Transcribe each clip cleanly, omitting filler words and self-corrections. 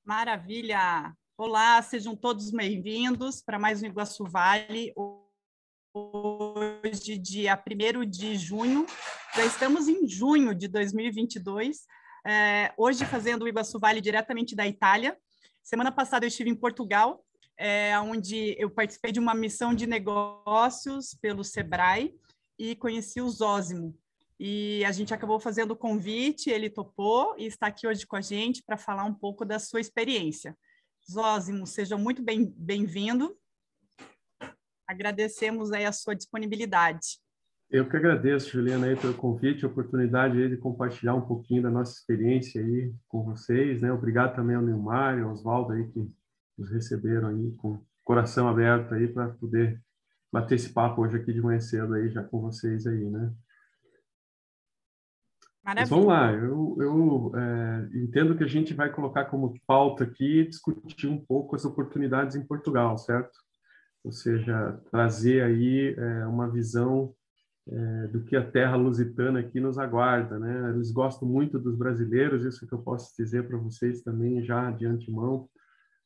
Maravilha! Olá, sejam todos bem-vindos para mais um Iguaçu Vale. Hoje, dia 1º de junho, já estamos em junho de 2022, hoje fazendo o Iguaçu Vale diretamente da Itália. Semana passada eu estive em Portugal, onde eu participei de uma missão de negócios pelo Sebrae e conheci o Zósimo. E a gente acabou fazendo o convite, ele topou e está aqui hoje com a gente para falar um pouco da sua experiência. Zósimo, seja muito bem-vindo. Agradecemos aí a sua disponibilidade. Eu que agradeço, Juliana, aí, pelo convite, a oportunidade aí de compartilhar um pouquinho da nossa experiência aí com vocês, né? Obrigado também ao Nilmar e ao Oswaldo aí que nos receberam aí com o coração aberto aí para poder bater esse papo hoje aqui de manhã cedo aí já com vocês aí, né? Mas vamos lá, eu entendo que a gente vai colocar como pauta aqui discutir um pouco as oportunidades em Portugal, certo? Ou seja, trazer aí uma visão do que a terra lusitana aqui nos aguarda, né? Eles gostam muito dos brasileiros, isso que eu posso dizer para vocês também já de antemão.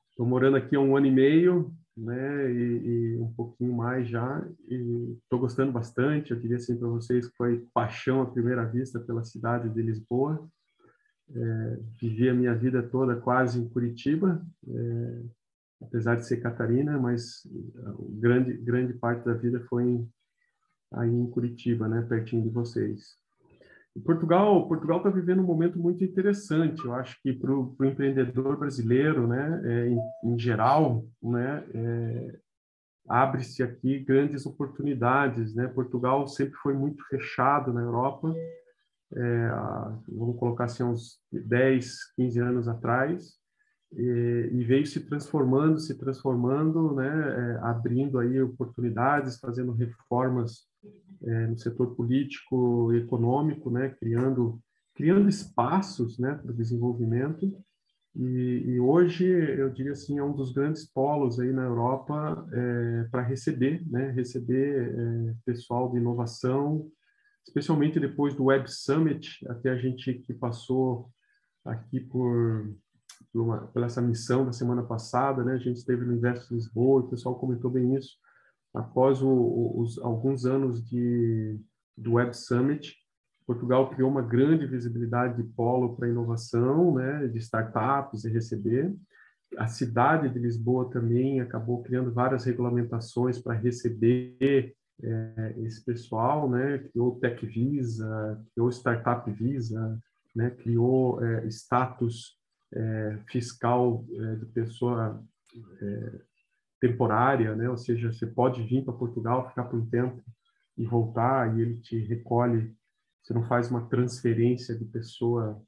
Estou morando aqui há 1 ano e meio, né? E um pouquinho mais já, e estou gostando bastante. Eu diria assim para vocês que foi paixão à primeira vista pela cidade de Lisboa. Vivi a minha vida toda quase em Curitiba, apesar de ser Catarina, mas grande parte da vida foi aí em Curitiba, né? Pertinho de vocês. Portugal está vivendo um momento muito interessante, eu acho que para o empreendedor brasileiro, né, em geral, né, abre-se aqui grandes oportunidades, né? Portugal sempre foi muito fechado na Europa, vamos colocar assim, uns 10, 15 anos atrás, e veio se transformando, né, abrindo aí oportunidades, fazendo reformas no setor político e econômico, né, criando espaços, né, para o desenvolvimento. E hoje, eu diria assim, é um dos grandes polos aí na Europa para receber, né, pessoal de inovação, especialmente depois do Web Summit, até a gente que passou aqui por essa missão da semana passada, né, a gente esteve no Invest Lisboa, o pessoal comentou bem isso, após alguns anos do Web Summit, Portugal criou uma grande visibilidade de polo para inovação, né, de startups e receber. A cidade de Lisboa também acabou criando várias regulamentações para receber esse pessoal, né, criou Tech Visa, criou Startup Visa, né, criou status fiscal de pessoa temporária, né? Ou seja, você pode vir para Portugal, ficar por um tempo e voltar, e ele te recolhe. Você não faz uma transferência de pessoa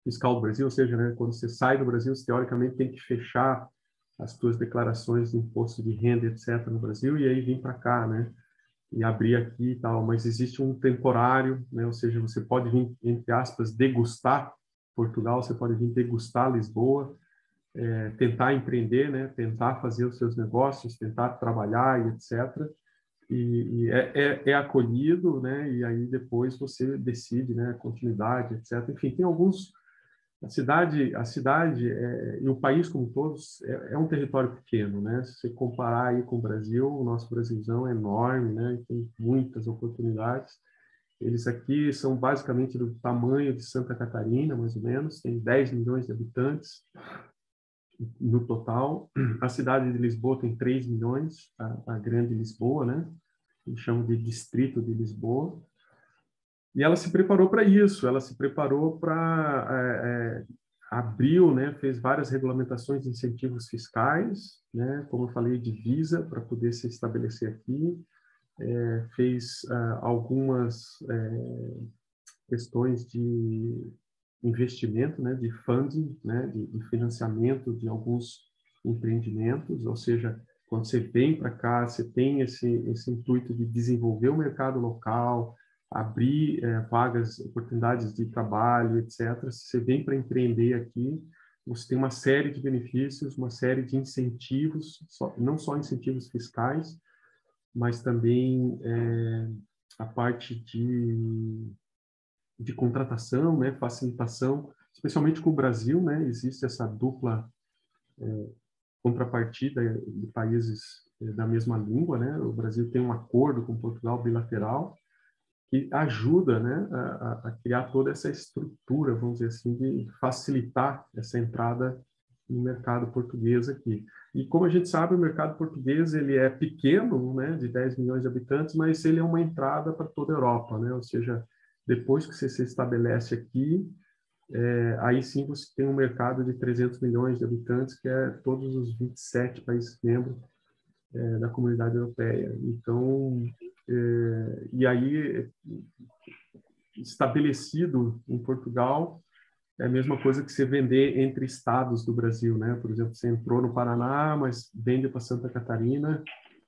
fiscal do Brasil, ou seja, né, quando você sai do Brasil, você teoricamente tem que fechar as suas declarações de imposto de renda, etc., no Brasil, e aí vir para cá, né? E abrir aqui e tal. Mas existe um temporário, né? Ou seja, você pode vir, entre aspas, degustar Portugal, você pode vir degustar Lisboa, tentar empreender, né? Tentar fazer os seus negócios, tentar trabalhar e etc. E é acolhido, né? E aí depois você decide, né? Continuidade, etc. Enfim, tem alguns A cidade e o país como todos é um território pequeno, né? Se você comparar aí com o Brasil, o nosso Brasilzão é enorme, né? Tem muitas oportunidades. Eles aqui são basicamente do tamanho de Santa Catarina, mais ou menos, tem 10 milhões de habitantes no total. A cidade de Lisboa tem 3 milhões, a grande Lisboa, né? Eles chamam de Distrito de Lisboa. E ela se preparou para isso, ela se preparou para abriu, né, fez várias regulamentações de incentivos fiscais, né, como eu falei, divisa para poder se estabelecer aqui, fez algumas questões de investimento, né, de funding, né, de financiamento de alguns empreendimentos, ou seja, quando você vem para cá, você tem esse intuito de desenvolver o mercado local, abrir vagas, oportunidades de trabalho, etc. Se você vem para empreender aqui, você tem uma série de benefícios, uma série de incentivos, não só incentivos fiscais, mas também a parte de contratação, né, facilitação, especialmente com o Brasil, né, existe essa dupla contrapartida de países da mesma língua, né, o Brasil tem um acordo com Portugal bilateral que ajuda, né, a criar toda essa estrutura, vamos dizer assim, de facilitar essa entrada no mercado português aqui. E como a gente sabe, o mercado português ele é pequeno, né, de 10 milhões de habitantes, mas ele é uma entrada para toda a Europa, né? Ou seja, depois que você se estabelece aqui, aí sim você tem um mercado de 300 milhões de habitantes, que é todos os 27 países membros da Comunidade Europeia. Então, e aí, estabelecido em Portugal, é a mesma coisa que você vender entre estados do Brasil, né? Por exemplo, você entrou no Paraná, mas vende para Santa Catarina,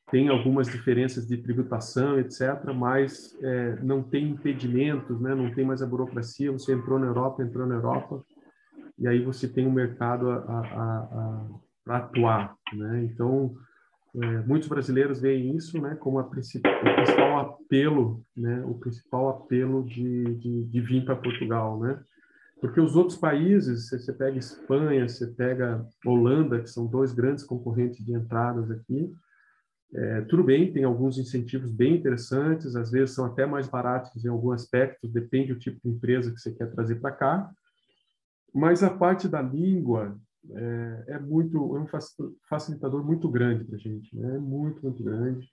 tem algumas diferenças de tributação, etc., mas não tem impedimentos, né? Não tem mais a burocracia, você entrou na Europa, e aí você tem um mercado para atuar, né? Então, muitos brasileiros veem isso, né, como o principal apelo, né? O principal apelo de vir para Portugal, né? Porque os outros países, você pega Espanha, você pega Holanda, que são dois grandes concorrentes de entradas aqui, tudo bem, tem alguns incentivos bem interessantes, às vezes são até mais baratos em alguns aspectos, depende do tipo de empresa que você quer trazer para cá, mas a parte da língua é um facilitador muito grande para a gente, né? Muito, muito grande.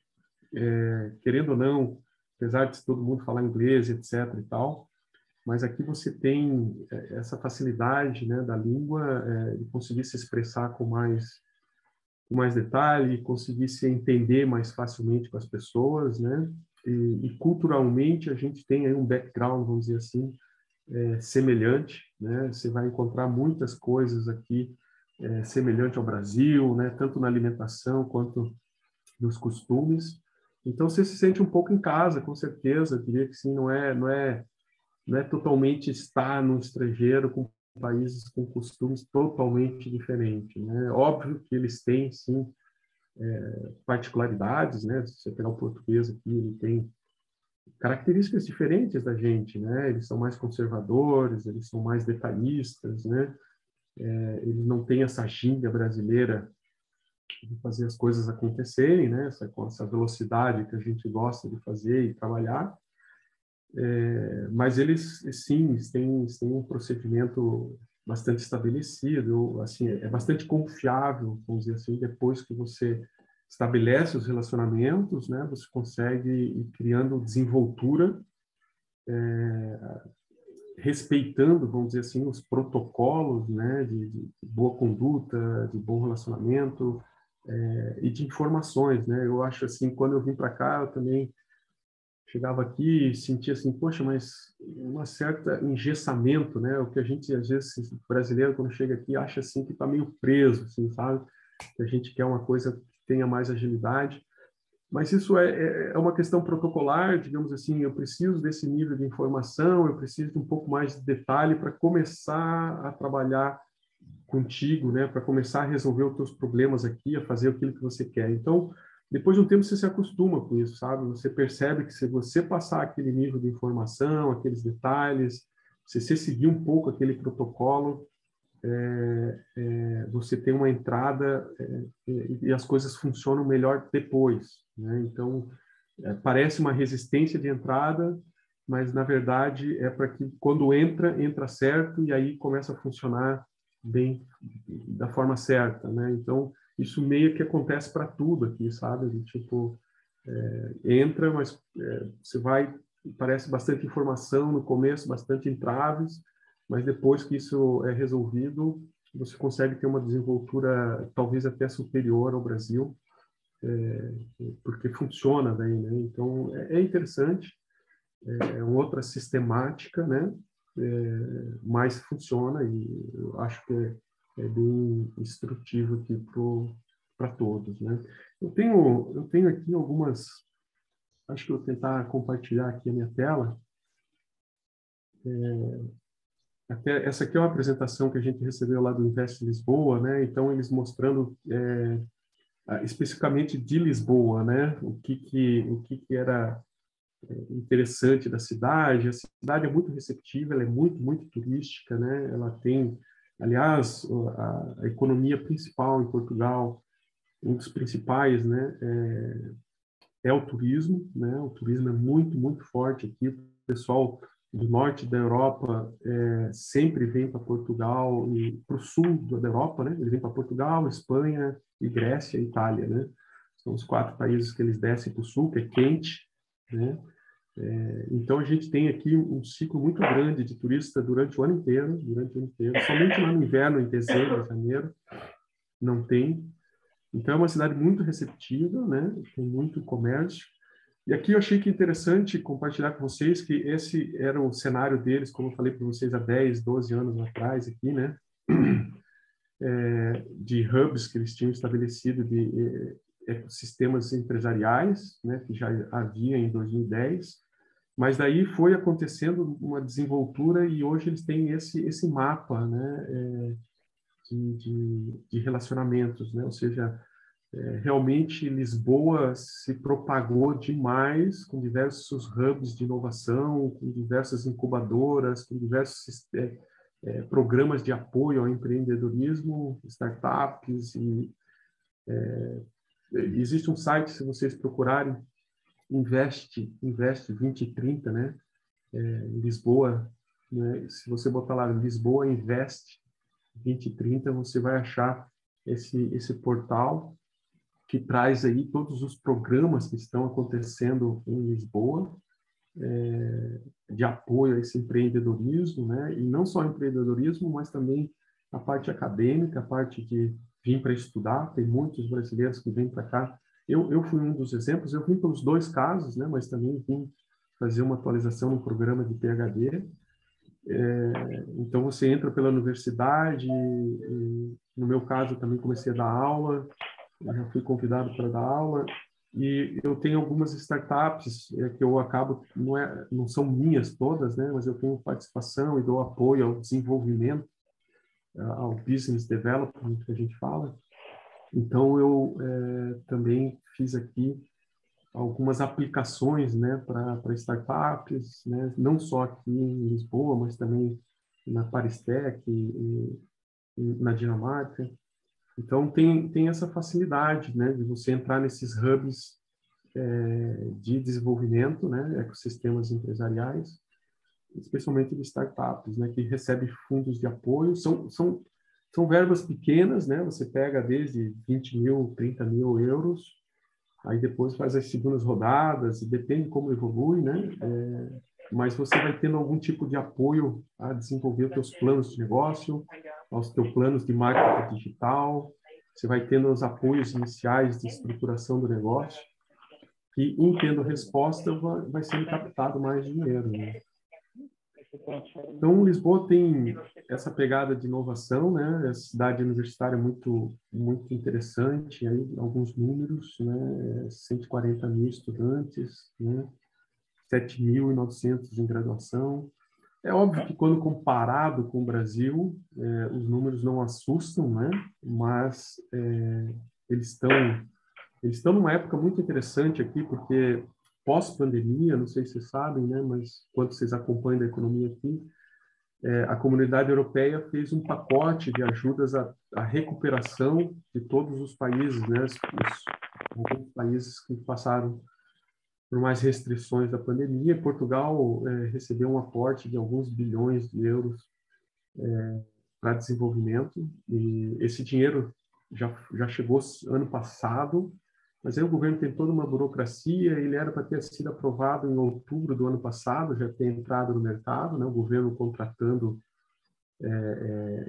Querendo ou não, apesar de todo mundo falar inglês, etc. e tal, mas aqui você tem essa facilidade, né, da língua, de conseguir se expressar com mais detalhe, conseguir se entender mais facilmente com as pessoas, né? E culturalmente a gente tem aí um background, vamos dizer assim, semelhante, né? Você vai encontrar muitas coisas aqui semelhante ao Brasil, né? Tanto na alimentação quanto nos costumes. Então você se sente um pouco em casa, com certeza. Eu diria que sim, não é totalmente estar no estrangeiro com países com costumes totalmente diferentes, né? Óbvio que eles têm sim particularidades, né? Se você pegar o português aqui, ele tem características diferentes da gente, né? Eles são mais conservadores, eles são mais detalhistas, né? Eles não têm essa ginga brasileira de fazer as coisas acontecerem, né? Com essa velocidade que a gente gosta de fazer e trabalhar. Mas eles, sim, têm um procedimento bastante estabelecido, assim, é bastante confiável, vamos dizer assim, depois que você estabelece os relacionamentos, né? Você consegue ir criando desenvoltura, respeitando, vamos dizer assim, os protocolos, né, de boa conduta, de bom relacionamento e de informações, né? Eu acho assim, quando eu vim para cá, eu também chegava aqui e sentia assim, poxa, mas uma certa engessamento, né? O que a gente às vezes brasileiro quando chega aqui acha assim que está meio preso, assim, sabe? Que a gente quer uma coisa que tenha mais agilidade. Mas isso é uma questão protocolar, digamos assim, eu preciso desse nível de informação, eu preciso de um pouco mais de detalhe para começar a trabalhar contigo, né, para começar a resolver os teus problemas aqui, a fazer aquilo que você quer. Então, depois de um tempo você se acostuma com isso, sabe? Você percebe que se você passar aquele nível de informação, aqueles detalhes, se você seguir um pouco aquele protocolo, você tem uma entrada e as coisas funcionam melhor depois, né? Então, parece uma resistência de entrada, mas na verdade é para que quando entra certo e aí começa a funcionar bem da forma certa, né? Então, isso meio que acontece para tudo aqui, sabe? Tipo, entra, mas você vai, parece bastante informação no começo, bastante entraves, mas depois que isso é resolvido, você consegue ter uma desenvoltura talvez até superior ao Brasil, porque funciona daí, né? Então, é interessante, é uma outra sistemática, né? Mas funciona e eu acho que é bem instrutivo aqui para todos, né? Eu tenho aqui algumas, acho que eu vou tentar compartilhar aqui a minha tela. Até essa aqui é uma apresentação que a gente recebeu lá do Invest Lisboa, né? Então eles mostrando especificamente de Lisboa, né? O que era interessante da cidade. A cidade é muito receptiva, ela é muito, muito turística, né? Ela tem, aliás, a economia principal em Portugal, um dos principais, né? É o turismo, né? O turismo é muito, muito forte aqui. O pessoal do norte da Europa sempre vem para Portugal e para o sul da Europa, né? Eles vêm para Portugal, Espanha e Grécia e Itália, né? São os 4 países que eles descem para o sul, que é quente, né? Então a gente tem aqui um ciclo muito grande de turista durante o ano inteiro, Somente lá no inverno, em dezembro, janeiro, não tem. Então é uma cidade muito receptiva, né? Tem muito comércio. E aqui eu achei que interessante compartilhar com vocês que esse era o cenário deles, como eu falei para vocês há 10, 12 anos atrás aqui, né? De hubs que eles tinham estabelecido de ecossistemas empresariais, né? Que já havia em 2010. Mas daí foi acontecendo uma desenvoltura e hoje eles têm esse mapa, né? De relacionamentos, né? Ou seja, realmente Lisboa se propagou demais com diversos hubs de inovação, com diversas incubadoras, com diversos programas de apoio ao empreendedorismo, startups. Existe um site, se vocês procurarem, Invest 2030, né? Em Lisboa, né? Se você botar lá Lisboa Invest 2030, você vai achar esse portal que traz aí todos os programas que estão acontecendo em Lisboa, de apoio a esse empreendedorismo, né? E não só empreendedorismo, mas também a parte acadêmica, a parte de vir para estudar. Tem muitos brasileiros que vêm para cá. Eu fui um dos exemplos. Eu vim pelos 2 casos, né? Mas também vim fazer uma atualização no programa de PhD. Então você entra pela universidade. No meu caso, eu também comecei a dar aula. Eu já fui convidado para dar aula. E eu tenho algumas startups que eu acabo, não são minhas todas, né? Mas eu tenho participação e dou apoio ao desenvolvimento, ao business development que a gente fala. Então eu também fiz aqui algumas aplicações, né, para startups, né? Não só aqui em Lisboa, mas também na Paristech e na Dinamarca. Então tem essa facilidade, né, de você entrar nesses hubs de desenvolvimento, né, ecossistemas empresariais, especialmente de startups, né, que recebem fundos de apoio. São verbas pequenas, né? Você pega desde 20 mil, 30 mil euros, aí depois faz as segundas rodadas, e depende como evolui, né? Mas você vai tendo algum tipo de apoio a desenvolver os teus planos de negócio, aos teus planos de marketing digital. Você vai tendo os apoios iniciais de estruturação do negócio, que, em tendo resposta, vai sendo captado mais dinheiro, né? Então, Lisboa tem essa pegada de inovação, né? A cidade universitária é muito, muito interessante, aí alguns números, né? 140 mil estudantes, né? 7.900 em graduação. É óbvio que quando comparado com o Brasil, os números não assustam, né? Mas eles estão numa época muito interessante aqui, porque pós-pandemia, não sei se vocês sabem, né? Mas quando vocês acompanham a economia aqui, a comunidade europeia fez um pacote de ajudas à recuperação de todos os países, né? Alguns países que passaram por mais restrições da pandemia. Portugal recebeu um aporte de alguns bilhões de euros para desenvolvimento, e esse dinheiro já chegou ano passado, mas aí o governo tem toda uma burocracia. Ele era para ter sido aprovado em outubro do ano passado, já tem entrado no mercado, né? O governo contratando,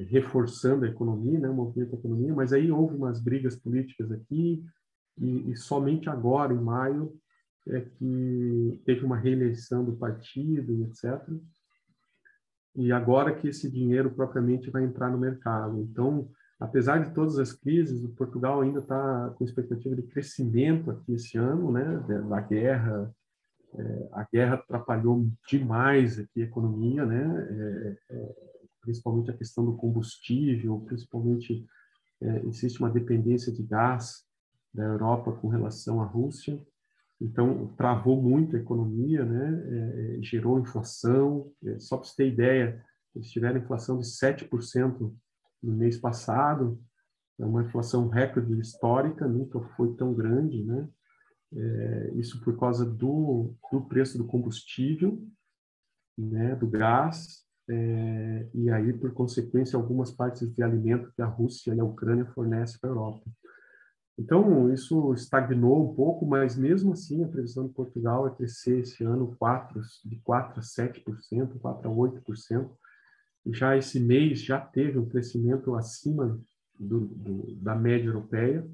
reforçando a economia, né? O movimento da economia, mas aí houve umas brigas políticas aqui, e somente agora, em maio, é que teve uma reeleição do partido, e etc. E agora que esse dinheiro propriamente vai entrar no mercado. Então, apesar de todas as crises, o Portugal ainda está com expectativa de crescimento aqui esse ano, né? Da guerra. A guerra atrapalhou demais aqui a economia, né? Principalmente a questão do combustível, principalmente existe uma dependência de gás da Europa com relação à Rússia. Então, travou muito a economia, né? Gerou inflação. Só para você ter ideia, eles tiveram inflação de 7% no mês passado, é uma inflação recorde histórica, nunca foi tão grande, né? Isso por causa do preço do combustível, né? Do gás, e aí, por consequência, algumas partes de alimento que a Rússia e a Ucrânia fornecem para a Europa. Então, isso estagnou um pouco, mas mesmo assim a previsão de Portugal é crescer esse ano de 4% a 7%, 4% a 8%. Já esse mês já teve um crescimento acima da média europeia.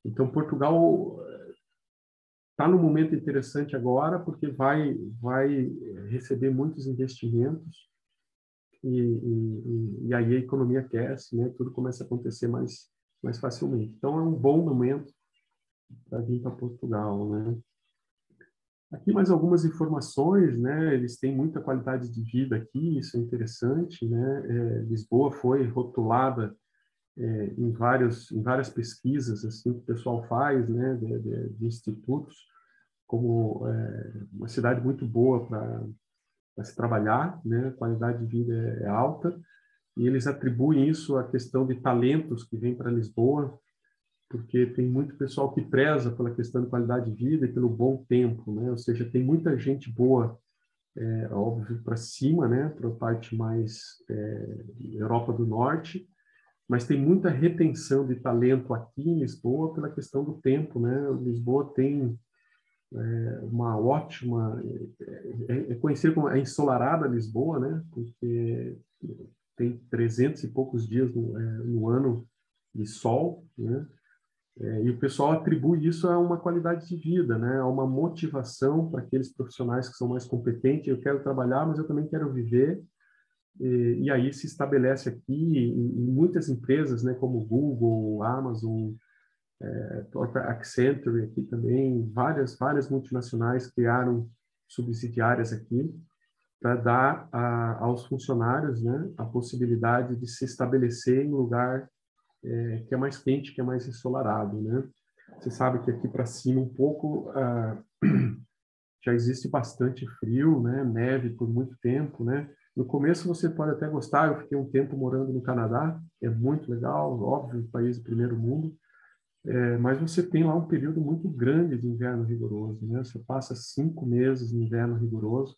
Então, Portugal está num momento interessante agora, porque vai receber muitos investimentos, e aí a economia aquece, né? Tudo começa a acontecer mais facilmente. Então, é um bom momento para vir para Portugal, né? Aqui mais algumas informações, né? Eles têm muita qualidade de vida aqui, isso é interessante, né? Lisboa foi rotulada em várias pesquisas assim que o pessoal faz, né? De institutos, como uma cidade muito boa para se trabalhar, né? A qualidade de vida é alta, e eles atribuem isso à questão de talentos que vêm para Lisboa, porque tem muito pessoal que preza pela questão de qualidade de vida e pelo bom tempo, né? Ou seja, tem muita gente boa, óbvio, para cima, né? Para a parte mais Europa do Norte, mas tem muita retenção de talento aqui em Lisboa pela questão do tempo, né? Lisboa tem uma ótima, é conhecido como a ensolarada Lisboa, né? Porque tem 300 e poucos dias no ano de sol, né? E o pessoal atribui isso a uma qualidade de vida, né? A uma motivação para aqueles profissionais que são mais competentes. Eu quero trabalhar, mas eu também quero viver. E aí se estabelece aqui em muitas empresas, né? Como Google, Amazon, própria Accenture aqui também, várias multinacionais criaram subsidiárias aqui para dar aos funcionários, né? A possibilidade de se estabelecer em lugar que é mais quente, que é mais ensolarado, né? Você sabe que aqui para cima um pouco já existe bastante frio, né? Neve por muito tempo, né? No começo você pode até gostar. Eu fiquei um tempo morando no Canadá, é muito legal, óbvio, país do primeiro mundo, mas você tem lá um período muito grande de inverno rigoroso, né? Você passa 5 meses de inverno rigoroso.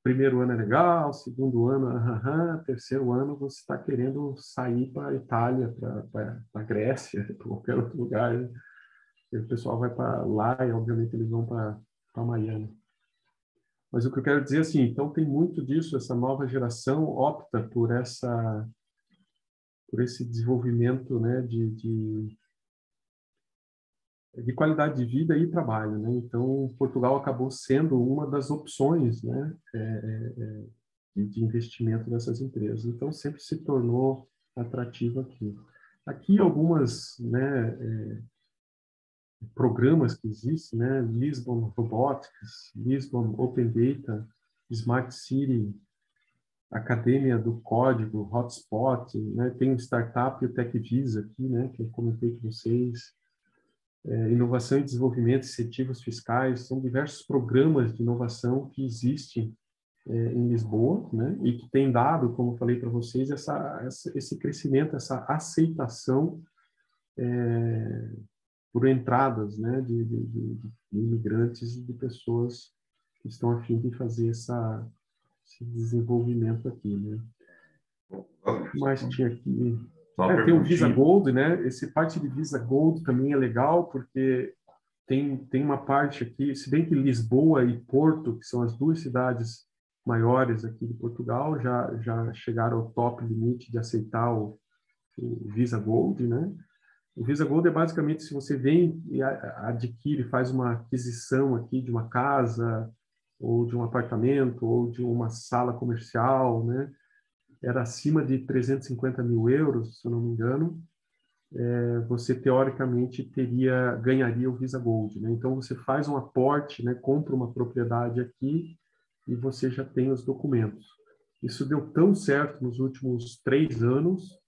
Primeiro ano é legal, segundo ano, terceiro ano você está querendo sair para a Itália, para a Grécia, para qualquer outro lugar, né? E o pessoal vai para lá e, obviamente, eles vão para Miami. Mas o que eu quero dizer, assim, então tem muito disso. Essa nova geração opta por esse desenvolvimento, né, de qualidade de vida e trabalho, né? Então, Portugal acabou sendo uma das opções, né, de investimento dessas empresas. Então, sempre se tornou atrativo aqui. Aqui algumas, né, programas que existem, né? Lisbon Robotics, Lisbon Open Data, Smart City, Academia do Código, Hotspot, né? Tem o Startup e o TechVisa aqui, né? Que eu comentei com vocês. Inovação e desenvolvimento, incentivos fiscais, são diversos programas de inovação que existem em Lisboa, né? E que tem dado, como eu falei para vocês, esse crescimento, essa aceitação por entradas, né? De imigrantes e de pessoas que estão a fim de fazer esse desenvolvimento aqui, né? Mas tinha aqui... tem o Visa Gold, né? Esse parte de Visa Gold também é legal, porque tem uma parte aqui, se bem que Lisboa e Porto, que são as duas cidades maiores aqui de Portugal, já chegaram ao top limite de aceitar o Visa Gold, né? O Visa Gold é basicamente se você vem e adquire, faz uma aquisição aqui de uma casa, ou de um apartamento, ou de uma sala comercial, né? Era acima de 350 mil euros, se eu não me engano, você teoricamente ganharia o Visa Gold, né? Então você faz um aporte, né? Compra uma propriedade aqui e você já tem os documentos. Isso deu tão certo nos últimos 3 anos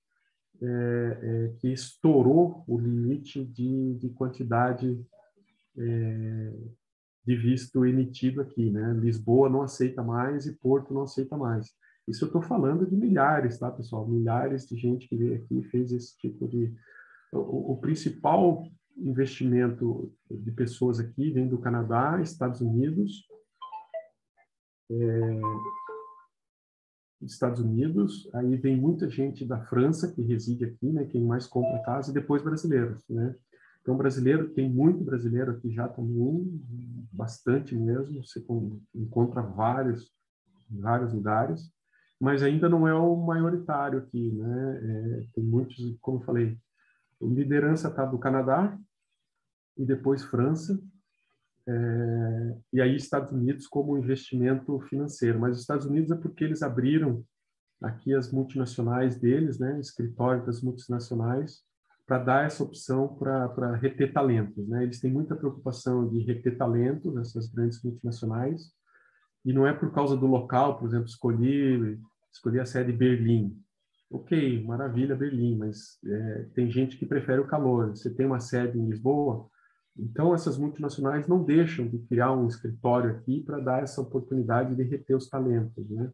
que estourou o limite de quantidade de visto emitido aqui, né? Lisboa não aceita mais e Porto não aceita mais. Isso eu estou falando de milhares, tá, pessoal? Milhares de gente que veio aqui e fez esse tipo de... O principal investimento de pessoas aqui vem do Canadá, Estados Unidos, aí vem muita gente da França que reside aqui, né? Quem mais compra casa, e depois brasileiros, né? Então, brasileiro, tem muito brasileiro aqui já também, bastante mesmo, você encontra vários lugares, mas ainda não é o maioritário aqui, né? Tem muitos, como eu falei, a liderança está do Canadá, e depois França, e aí Estados Unidos como investimento financeiro. Mas os Estados Unidos é porque eles abriram aqui as multinacionais deles, né? Escritório das multinacionais, para dar essa opção para reter talentos, né? Eles têm muita preocupação de reter talentos, essas grandes multinacionais, e não é por causa do local, por exemplo, escolhi a sede em Berlim. Ok, maravilha, Berlim, mas tem gente que prefere o calor. Você tem uma sede em Lisboa, então essas multinacionais não deixam de criar um escritório aqui para dar essa oportunidade de reter os talentos, né?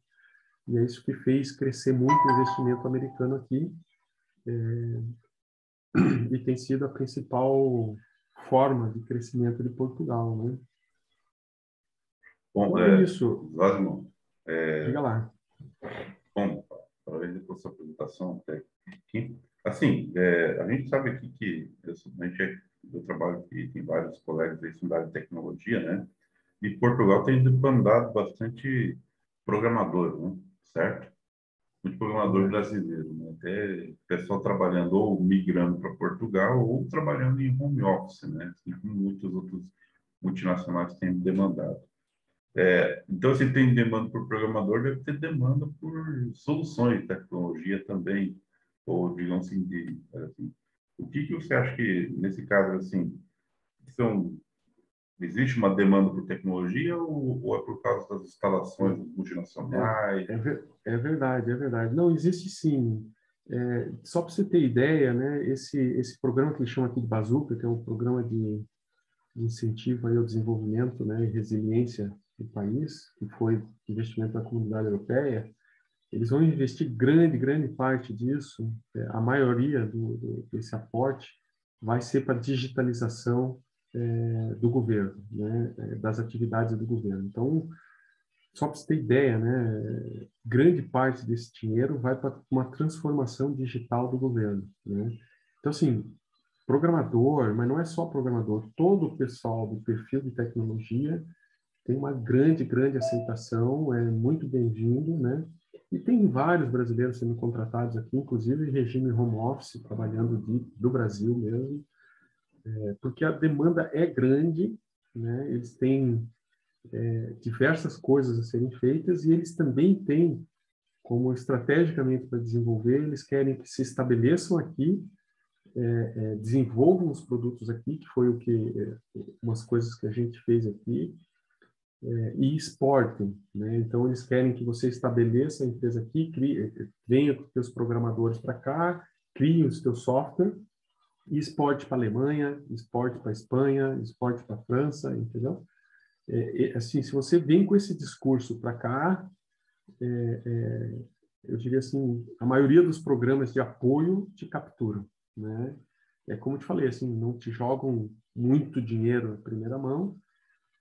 E é isso que fez crescer muito o investimento americano aqui, e tem sido a principal forma de crescimento de Portugal, né? Bom, então é isso. Osmo, Diga lá. bom, parabéns pela sua apresentação aqui. Assim, a gente sabe aqui que eu trabalho aqui, tem vários colegas aí da área de tecnologia, né? E Portugal tem demandado bastante programador, né? Certo? Muito programador brasileiro, né? Até pessoal trabalhando ou migrando para Portugal ou trabalhando em home office, né? Assim como muitos outros multinacionais têm demandado. Então, se tem demanda por programador, deve ter demanda por soluções de tecnologia também, ou digamos assim, o que você acha que nesse caso assim existe uma demanda por tecnologia ou é por causa das instalações multinacionais? É verdade, é verdade. Não, existe sim. Só para você ter ideia, né, esse programa que eles chamam aqui de Bazooka, que é um programa de incentivo aí ao desenvolvimento, né, e resiliência do país, que foi investimento da Comunidade Europeia, eles vão investir grande parte disso, a maioria desse aporte vai ser para digitalização do governo, né, das atividades do governo. Então, só para você ter ideia, né, grande parte desse dinheiro vai para uma transformação digital do governo, né? Então, assim, programador, mas não é só programador, todo o pessoal do perfil de tecnologia tem uma grande aceitação, é muito bem-vindo, né? E tem vários brasileiros sendo contratados aqui, inclusive em regime home office, trabalhando do Brasil mesmo, porque a demanda é grande, né? Eles têm diversas coisas a serem feitas e eles também têm, como estrategicamente para desenvolver, eles querem que se estabeleçam aqui, desenvolvam os produtos aqui, que foi umas coisas que a gente fez aqui, e exportem, né? Então eles querem que você estabeleça a empresa aqui, venha com os seus programadores para cá, crie o seu software e exporte para a Alemanha, exporte para a Espanha, exporte para a França, entendeu? Assim, se você vem com esse discurso para cá, eu diria assim, a maioria dos programas de apoio te capturam, né? É como eu te falei, assim, não te jogam muito dinheiro na primeira mão,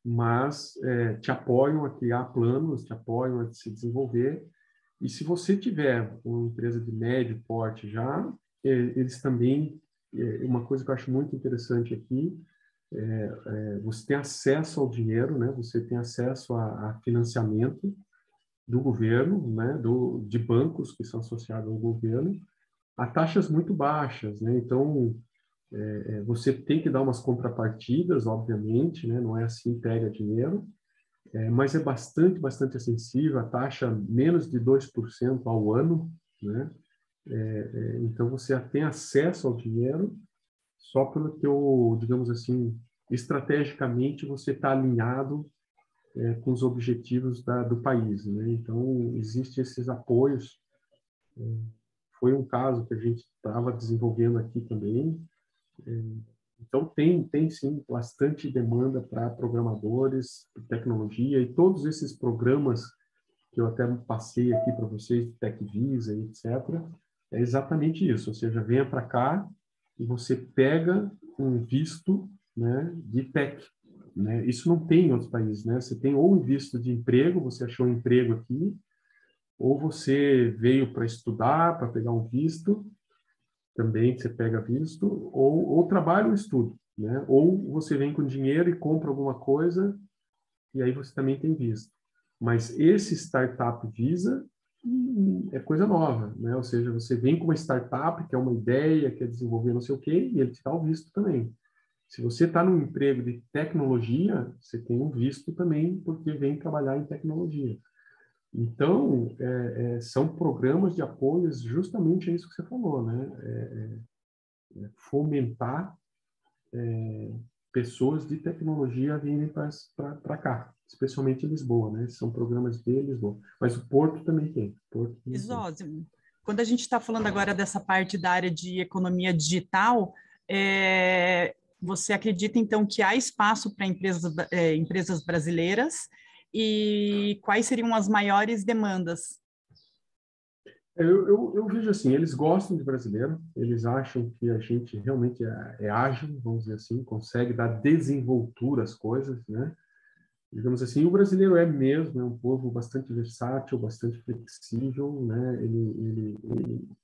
mas te apoiam a criar planos, te apoiam a se desenvolver. E se você tiver uma empresa de médio porte já, eles também, uma coisa que eu acho muito interessante aqui, você tem acesso ao dinheiro, né? Você tem acesso a financiamento do governo, né? De bancos que são associados ao governo, a taxas muito baixas, né? Então, você tem que dar umas contrapartidas, obviamente, né? Não é assim, pega dinheiro, mas é bastante, bastante acessível, a taxa menos de 2% ao ano, né? Então, você tem acesso ao dinheiro só pelo teu, digamos assim, estrategicamente você está alinhado com os objetivos do país, né? Então, existem esses apoios. Foi um caso que a gente estava desenvolvendo aqui também. Então, tem sim bastante demanda para programadores, tecnologia e todos esses programas que eu até passei aqui para vocês, TechVisa, etc. É exatamente isso, ou seja, venha para cá e você pega um visto, né, de tech, né? Isso não tem em outros países, né? Você tem ou um visto de emprego, você achou um emprego aqui, ou você veio para estudar, para pegar um visto, também você pega visto, ou trabalho ou estudo, né? Ou você vem com dinheiro e compra alguma coisa, e aí você também tem visto. Mas esse Startup Visa é coisa nova, né? Ou seja, você vem com uma startup, que é uma ideia, quer desenvolver não sei o quê, e ele te dá o visto também. Se você está num emprego de tecnologia, você tem um visto também, porque vem trabalhar em tecnologia. Então, são programas de apoio justamente a isso que você falou, né? Fomentar pessoas de tecnologia a virem para cá, especialmente em Lisboa, né? São programas de Lisboa. Mas o Porto também tem. Isósimo, quando a gente está falando agora dessa parte da área de economia digital, você acredita, então, que há espaço para empresas brasileiras e quais seriam as maiores demandas? Eu vejo assim, eles gostam de brasileiro, eles acham que a gente realmente é ágil, vamos dizer assim, consegue dar desenvoltura às coisas, né? Digamos assim, o brasileiro é mesmo, é um povo bastante versátil, bastante flexível, né? Ele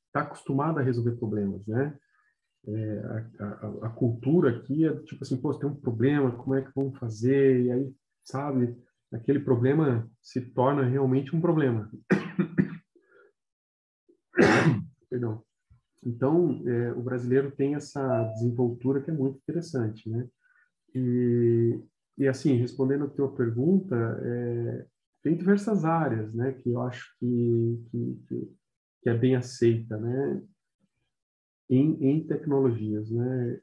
está acostumado a resolver problemas, né? A cultura aqui é tipo assim, pô, tem um problema, como é que vamos fazer? E aí, sabe, aquele problema se torna realmente um problema. Perdão. Então, o brasileiro tem essa desenvoltura que é muito interessante, né? E assim, respondendo a tua pergunta, tem diversas áreas, né, que eu acho que é bem aceita, né, em tecnologias, né?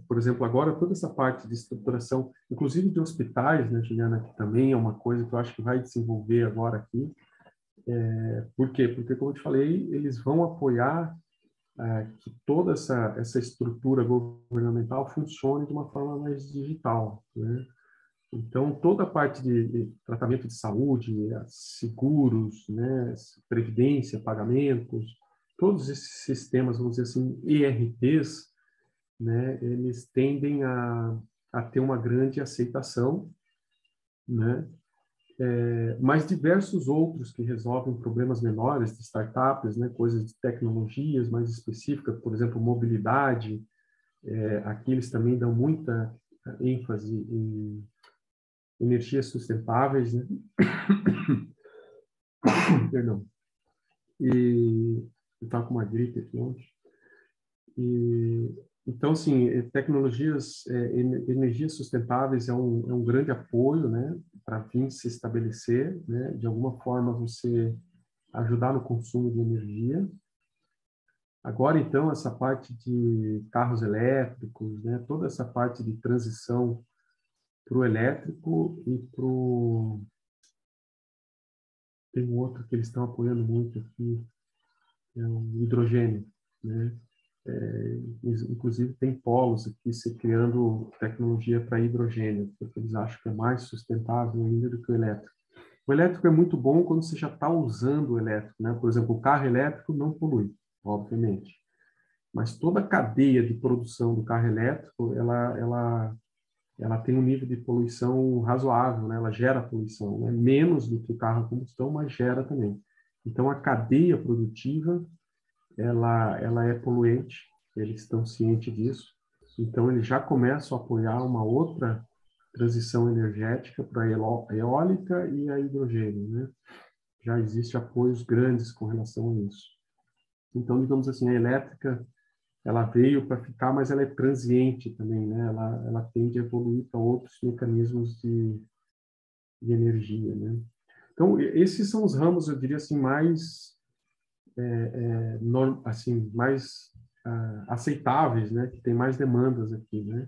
Por exemplo, agora toda essa parte de estruturação, inclusive de hospitais, né, Juliana, que também é uma coisa que eu acho que vai desenvolver agora aqui. Por quê? Porque, como eu te falei, eles vão apoiar que toda essa estrutura governamental funcione de uma forma mais digital, né? Então, toda a parte de tratamento de saúde, seguros, né, previdência, pagamentos, todos esses sistemas, vamos dizer assim, ERPs, né, eles tendem a ter uma grande aceitação, né? Mas diversos outros que resolvem problemas menores de startups, né, coisas de tecnologias mais específicas, por exemplo, mobilidade, aqui eles também dão muita ênfase em energias sustentáveis, né? Perdão. E eu estava com uma gripe aqui ontem. Então, assim, tecnologias, energias sustentáveis é um grande apoio, né, para vir se estabelecer, né, de alguma forma você ajudar no consumo de energia. Agora, então, essa parte de carros elétricos, né, toda essa parte de transição para o elétrico e para o... Tem um outro que eles estão apoiando muito aqui, é o hidrogênio, né? Inclusive tem polos aqui se criando tecnologia para hidrogênio, porque eles acham que é mais sustentável ainda do que o elétrico. O elétrico é muito bom quando você já está usando o elétrico, né? Por exemplo, o carro elétrico não polui, obviamente. Mas toda a cadeia de produção do carro elétrico, ela tem um nível de poluição razoável, né? Ela gera poluição, né? Menos do que o carro a combustão, mas gera também. Então, a cadeia produtiva, ela é poluente, eles estão cientes disso. Então, eles já começam a apoiar uma outra transição energética para a eólica e a hidrogênio, né? Já existem apoios grandes com relação a isso. Então, digamos assim, a elétrica, ela veio para ficar, mas ela é transiente também, né? Ela tende a evoluir para outros mecanismos de energia, né? Então, esses são os ramos, eu diria assim, mais, mais aceitáveis, né? Que tem mais demandas aqui, né?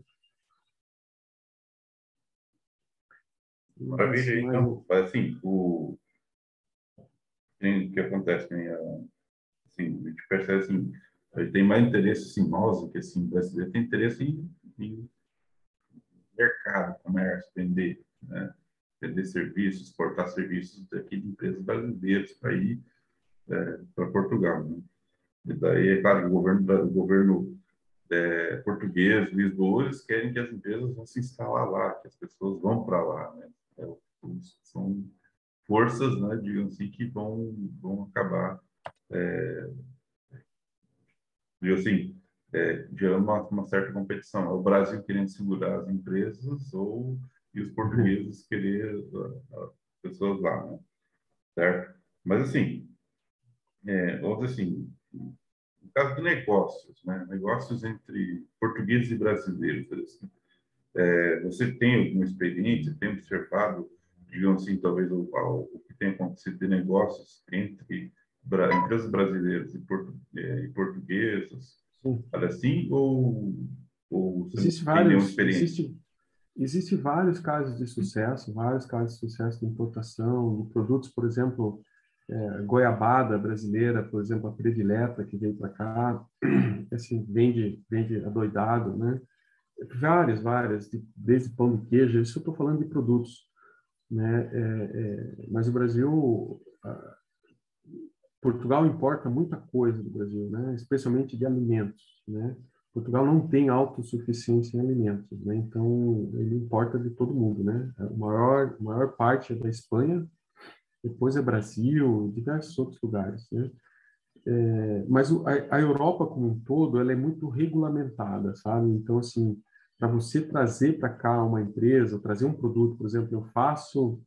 Maravilha, então, assim, o que acontece, né? Assim, a gente percebe, assim, a gente tem mais interesse, assim, nós, do que, assim, brasileiro, tem interesse em mercado, comércio, vender, né? Vender serviços, exportar serviços daqui de empresas brasileiras para ir para Portugal, né? E daí, é claro, o governo português, Lisboa, eles querem que as empresas vão se instalar lá, que as pessoas vão para lá, né? São forças, né, digamos assim, que vão acabar, digamos assim, gerando uma certa competição. É o Brasil querendo segurar as empresas e os portugueses querer as pessoas lá, né? Certo? Mas, assim, vamos dizer assim, no caso de negócios, né? Negócios entre portugueses e brasileiros, assim, você tem alguma experiência, tem observado, digamos assim, talvez o que tem acontecido de negócios entre empresas brasileiras e portuguesas, Sim. olha assim, ou você não Existe tem nenhuma vários, experiência? existe vários casos de sucesso, vários casos de sucesso de importação de produtos, por exemplo, goiabada brasileira, por exemplo, a predileta que veio para cá, assim, vende adoidado, né? Várias, desde pão de queijo, isso eu estou falando de produtos, né? Mas o Brasil, Portugal importa muita coisa do Brasil, né? Especialmente de alimentos, né? Portugal não tem autossuficiência em alimentos, né? Então ele importa de todo mundo, né? A maior parte é da Espanha, depois é Brasil, diversos outros lugares, né? Mas a Europa como um todo, ela é muito regulamentada, sabe? Então, assim, para você trazer para cá uma empresa, trazer um produto, por exemplo, eu faço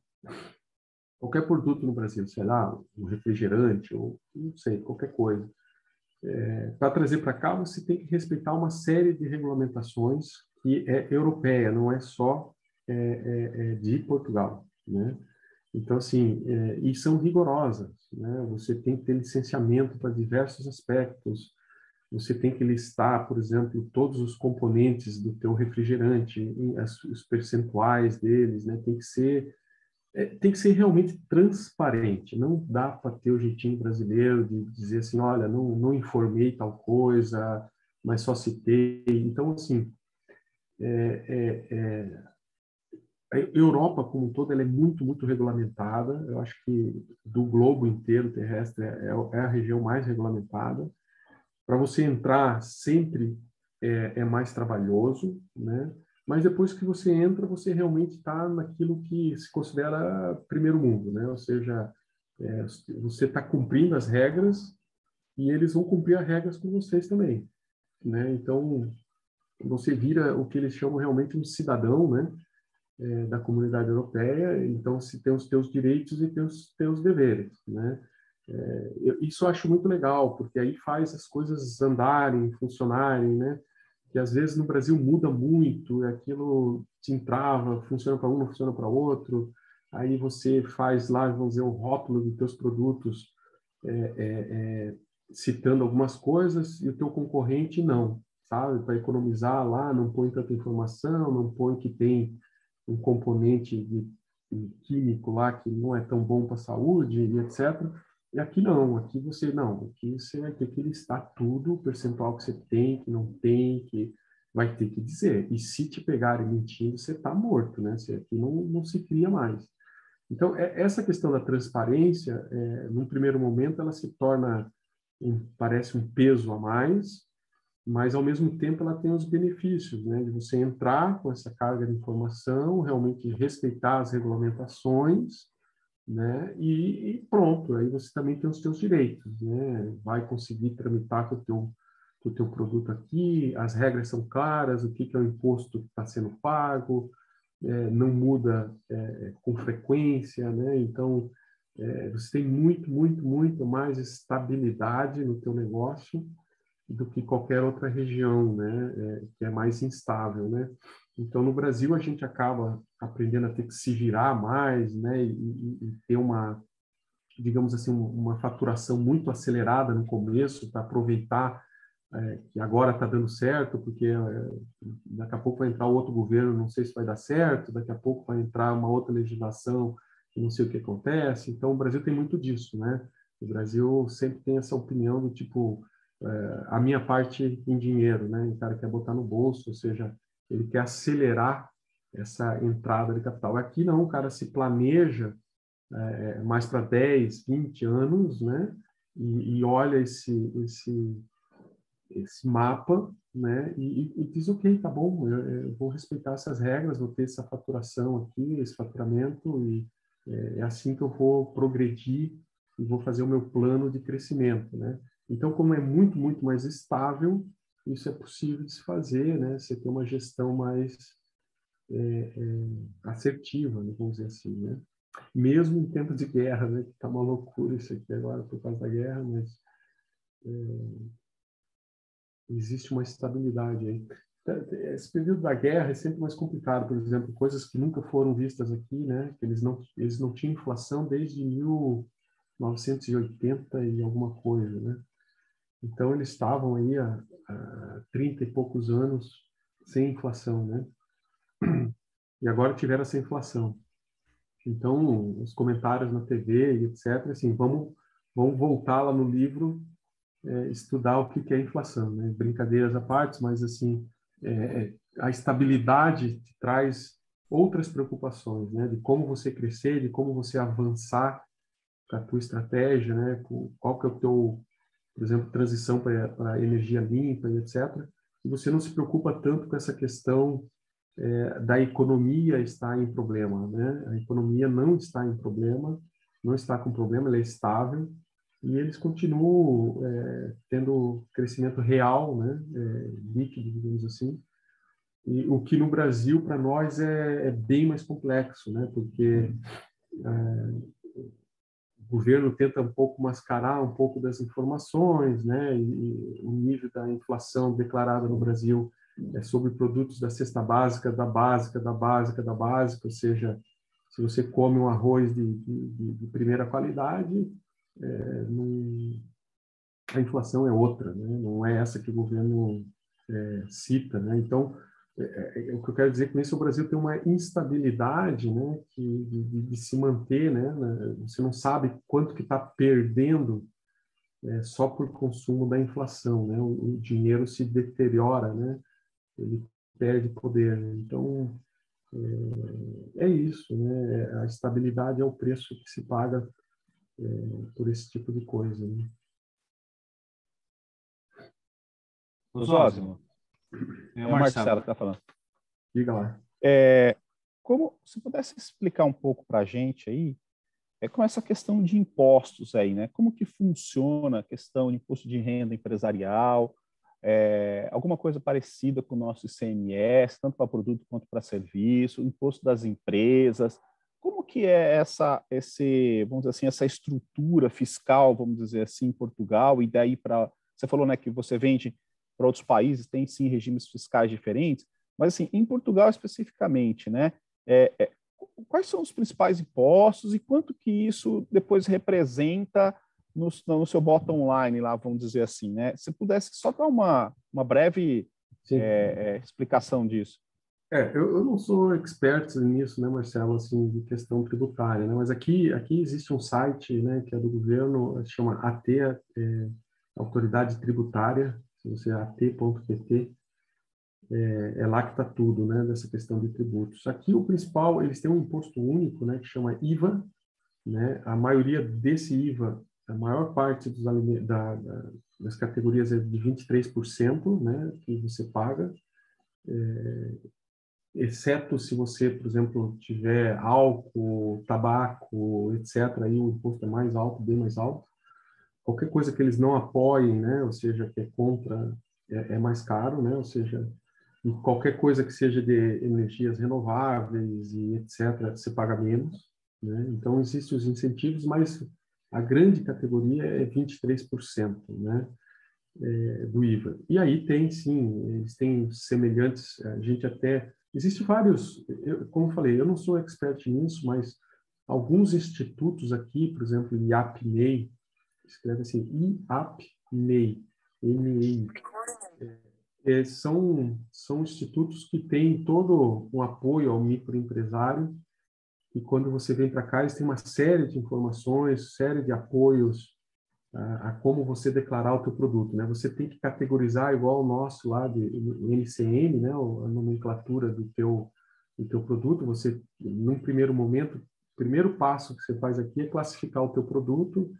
qualquer produto no Brasil, sei lá, um refrigerante ou não sei, qualquer coisa. Para trazer para cá, você tem que respeitar uma série de regulamentações que é europeia, não é só de Portugal, né? Então, assim, e são rigorosas, né? Você tem que ter licenciamento para diversos aspectos. Você tem que listar, por exemplo, todos os componentes do teu refrigerante, os percentuais deles, né? Tem que ser realmente transparente. Não dá para ter o jeitinho brasileiro de dizer assim, olha, não informei tal coisa, mas só citei. Então, assim, a Europa como um todo ela é muito, muito regulamentada. Eu acho que do globo inteiro terrestre é a região mais regulamentada. Para você entrar sempre é mais trabalhoso, né? Mas depois que você entra, você realmente está naquilo que se considera primeiro mundo, né? Ou seja, você está cumprindo as regras e eles vão cumprir as regras com vocês também, né? Então, você vira o que eles chamam realmente um cidadão, né? Da comunidade europeia. Então, se tem os teus direitos e tem os teus deveres, né? Isso eu acho muito legal, porque aí faz as coisas andarem, funcionarem, né? Que às vezes no Brasil muda muito, aquilo te entrava, funciona para um, não funciona para outro. Aí você faz lá, vamos dizer, um rótulo dos teus produtos, citando algumas coisas e o teu concorrente não, sabe? Para economizar lá, não põe tanta informação, não põe que tem um componente de químico lá que não é tão bom para a saúde e etc. E aqui não, aqui você vai ter que listar tudo, o percentual que você tem, que não tem, que vai ter que dizer. E se te pegarem mentindo, você está morto, né? Você aqui não se cria mais. Então, essa questão da transparência, num primeiro momento, ela se torna, parece um peso a mais, mas, ao mesmo tempo, ela tem os benefícios, né? De você entrar com essa carga de informação, realmente respeitar as regulamentações, né? E pronto, aí você também tem os seus direitos, né? Vai conseguir tramitar com o teu produto aqui, as regras são claras, o que é o imposto que está sendo pago, não muda com frequência, né? Então, você tem muito mais estabilidade no teu negócio do que qualquer outra região, né? Que é mais instável, né? Então, no Brasil, a gente acaba aprendendo a ter que se virar mais, né? E ter uma, digamos assim, uma faturação muito acelerada no começo para aproveitar que agora está dando certo, porque daqui a pouco vai entrar outro governo, não sei se vai dar certo, daqui a pouco vai entrar uma outra legislação, que não sei o que acontece. Então, o Brasil tem muito disso, né? O Brasil sempre tem essa opinião do tipo, a minha parte em dinheiro, né? O cara quer botar no bolso, ou seja, ele quer acelerar essa entrada de capital. Aqui não, o cara se planeja mais para 10, 20 anos, né? E olha esse mapa, né? E diz, ok, tá bom, eu vou respeitar essas regras, vou ter essa faturação aqui, esse faturamento, e é assim que eu vou progredir e vou fazer o meu plano de crescimento, né? Então, como é muito mais estável, isso é possível de se fazer, né? Você tem uma gestão mais assertiva, né? Vamos dizer assim, né? Mesmo em tempos de guerra, né? Que tá uma loucura isso aqui agora por causa da guerra, mas existe uma estabilidade aí. Esse período da guerra é sempre mais complicado, por exemplo, coisas que nunca foram vistas aqui, né? Que eles não tinham inflação desde 1980 e alguma coisa, né? Então eles estavam aí há 30 e poucos anos sem inflação, né? E agora tiveram essa inflação. Então, os comentários na TV e etc, assim, vamos voltar lá no livro, estudar o que é inflação, né? Brincadeiras à parte, mas assim, a estabilidade te traz outras preocupações, né? De como você crescer, de como você avançar com a tua estratégia, né? Qual que é o teu, por exemplo, transição para energia limpa e etc. E você não se preocupa tanto com essa questão da economia estar em problema, né? A economia não está em problema, não está com problema, ela é estável e eles continuam tendo crescimento real, né? Líquido, digamos assim. E o que no Brasil para nós é bem mais complexo, né? Porque o governo tenta um pouco mascarar um pouco das informações, né? E o nível da inflação declarada no Brasil é sobre produtos da cesta básica, da básica, da básica, da básica, ou seja, se você come um arroz de primeira qualidade, a inflação é outra, né? Não é essa que o governo cita, né? Então, o que eu quero dizer com isso, o Brasil tem uma instabilidade, né, de se manter, né? Você não sabe quanto que está perdendo só por consumo da inflação, né? O dinheiro se deteriora, né? Ele perde poder, né? Então, é isso, né? A estabilidade é o preço que se paga por esse tipo de coisa, né? Zózimo, É é o a Marcela Marcelo. que está falando. Diga lá. Como se pudesse explicar um pouco para a gente aí, com essa questão de impostos aí, né? Como que funciona a questão de imposto de renda empresarial, alguma coisa parecida com o nosso ICMS, tanto para produto quanto para serviço, imposto das empresas. Como que é vamos dizer assim, essa estrutura fiscal, vamos dizer assim, em Portugal, e daí você falou, né, que você vende para outros países, tem sim regimes fiscais diferentes, mas assim, em Portugal especificamente, né, quais são os principais impostos e quanto que isso depois representa no seu bottom line lá, vamos dizer assim, né? Se pudesse só dar uma breve explicação disso. Eu não sou expert nisso, né, Marcelo, assim, de questão tributária, né? Mas aqui existe um site, né, que é do governo, se chama AT, Autoridade Tributária, se você at.pt, É lá que está tudo, né, dessa questão de tributos. Aqui o principal, eles têm um imposto único, né, que chama IVA, né, a maioria desse IVA, a maior parte dos das categorias é de 23%, né, que você paga, exceto se você, por exemplo, tiver álcool, tabaco, etc., aí o imposto é mais alto, bem mais alto. Qualquer coisa que eles não apoiem, né, ou seja, que é contra, é mais caro, né, ou seja, e qualquer coisa que seja de energias renováveis e etc., você paga menos, né? Então, existem os incentivos, mas a grande categoria é 23%, né, do IVA. E aí tem, sim, eles têm semelhantes, a gente até... Existem vários, como eu falei, eu não sou expert nisso, mas alguns institutos aqui, por exemplo, IAPMEI, escreve assim, IAPMEI, MEI, são institutos que têm todo um apoio ao microempresário, e quando você vem para cá, eles têm uma série de informações, série de apoios a como você declarar o teu produto, né? Você tem que categorizar igual o nosso lá de NCM, né? A nomenclatura do teu produto. Você, num primeiro momento, o primeiro passo que você faz aqui é classificar o teu produto,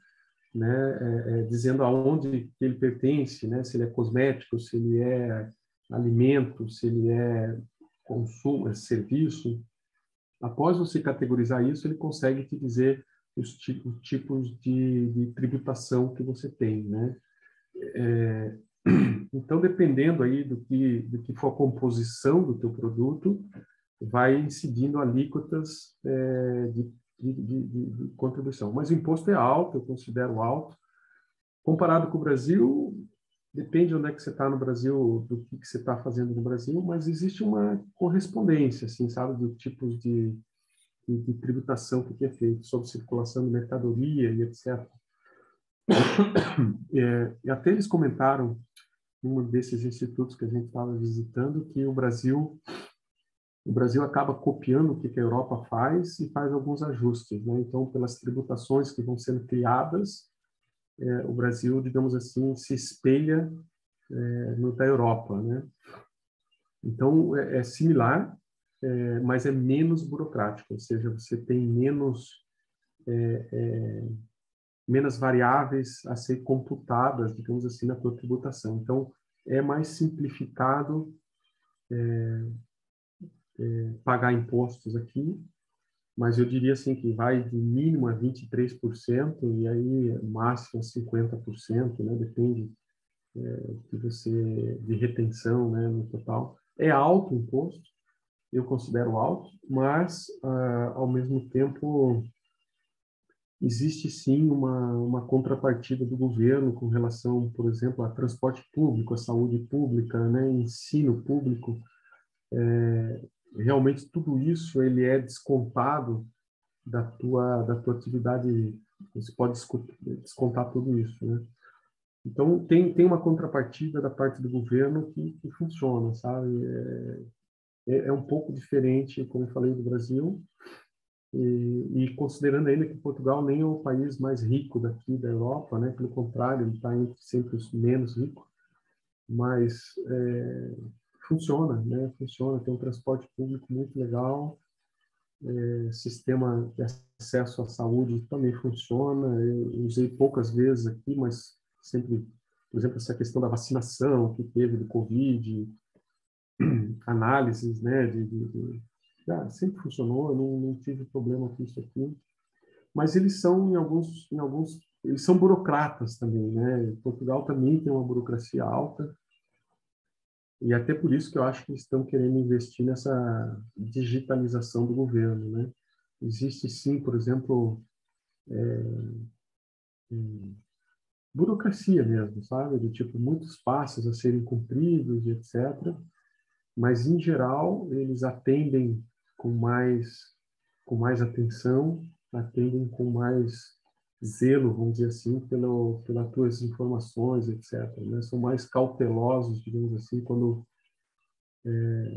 né, dizendo aonde ele pertence, né, se ele é cosmético, se ele é alimento, se ele é consumo, é serviço. Após você categorizar isso, ele consegue te dizer os tipos de tributação que você tem, né? Então, dependendo aí do que for a composição do teu produto, vai incidindo alíquotas de contribuição. Mas o imposto é alto, eu considero alto. Comparado com o Brasil, depende de onde é que você está no Brasil, do que você está fazendo no Brasil, mas existe uma correspondência, assim, sabe, dos tipos de tributação que é feito sobre circulação de mercadoria e etc. E até eles comentaram, em um desses institutos que a gente estava visitando, que o Brasil acaba copiando o que a Europa faz e faz alguns ajustes, né? Então, pelas tributações que vão sendo criadas, o Brasil, digamos assim, se espelha no da Europa, né? Então, é similar, mas é menos burocrático, ou seja, você tem menos variáveis a ser computadas, digamos assim, na tua tributação. Então, é mais simplificado pagar impostos aqui, mas eu diria assim que vai de mínimo a 23% e aí máximo a 50%, né? Depende de retenção, né, no total. É alto o imposto, eu considero alto, mas ao mesmo tempo existe sim uma contrapartida do governo com relação, por exemplo, a transporte público, a saúde pública, né, ensino público. Realmente tudo isso ele é descontado da tua atividade, você pode descontar tudo isso, né? Então tem uma contrapartida da parte do governo que funciona, sabe? É um pouco diferente, como eu falei, do Brasil, e considerando ainda que Portugal nem é o país mais rico daqui da Europa, né? Pelo contrário, ele está entre sempre os menos ricos, mas funciona, né? Funciona, tem um transporte público muito legal, sistema de acesso à saúde também funciona. Eu usei poucas vezes aqui, mas sempre, por exemplo, essa questão da vacinação que teve do Covid, análises, né, sempre funcionou, eu não tive problema com isso aqui. Mas eles são, eles são burocratas também, né? Portugal também tem uma burocracia alta, e até por isso que eu acho que eles estão querendo investir nessa digitalização do governo, né? Existe sim, por exemplo, burocracia mesmo, sabe? De tipo muitos passos a serem cumpridos, etc. Mas em geral eles atendem com mais atenção, atendem com mais zelo, vamos dizer assim, pelas tuas informações, etc. Né? São mais cautelosos, digamos assim, quando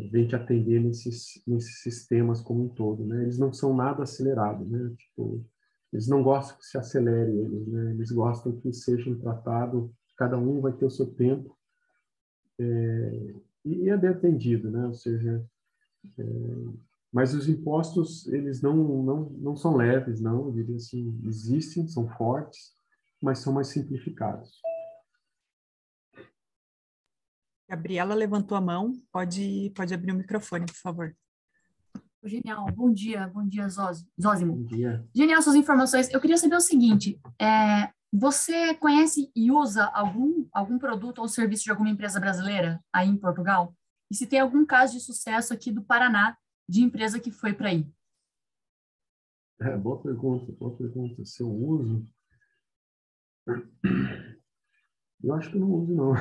vem te atender nesses sistemas como um todo, né? Eles não são nada acelerados, né? Tipo, eles não gostam que se acelere eles, né? Eles gostam que sejam tratados, cada um vai ter o seu tempo, e é bem atendido, né? Ou seja, mas os impostos, eles não são leves, não, eu diria assim, existem, são fortes, mas são mais simplificados. Gabriela levantou a mão, pode abrir o microfone, por favor. Genial, bom dia Zósimo. Bom dia. Genial suas informações. Eu queria saber o seguinte, você conhece e usa algum produto ou serviço de alguma empresa brasileira aí em Portugal? E se tem algum caso de sucesso aqui do Paraná de empresa que foi para aí? Boa pergunta, boa pergunta. Se eu uso, eu acho que eu não uso, não.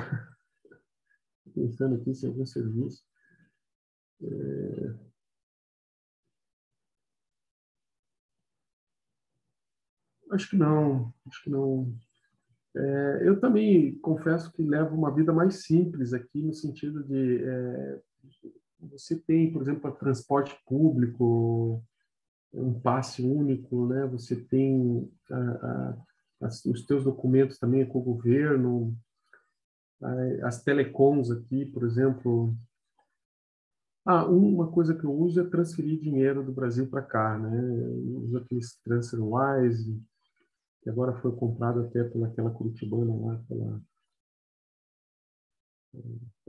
Pensando aqui se é algum serviço. Acho que não, acho que não. Eu também confesso que levo uma vida mais simples aqui, no sentido de você tem, por exemplo, transporte público, um passe único, né? Você tem os teus documentos também com o governo, as telecoms aqui, por exemplo. Uma coisa que eu uso é transferir dinheiro do Brasil para cá, né? Eu uso aqueles TransferWise, que agora foi comprado até pelaquela curitibana lá, pela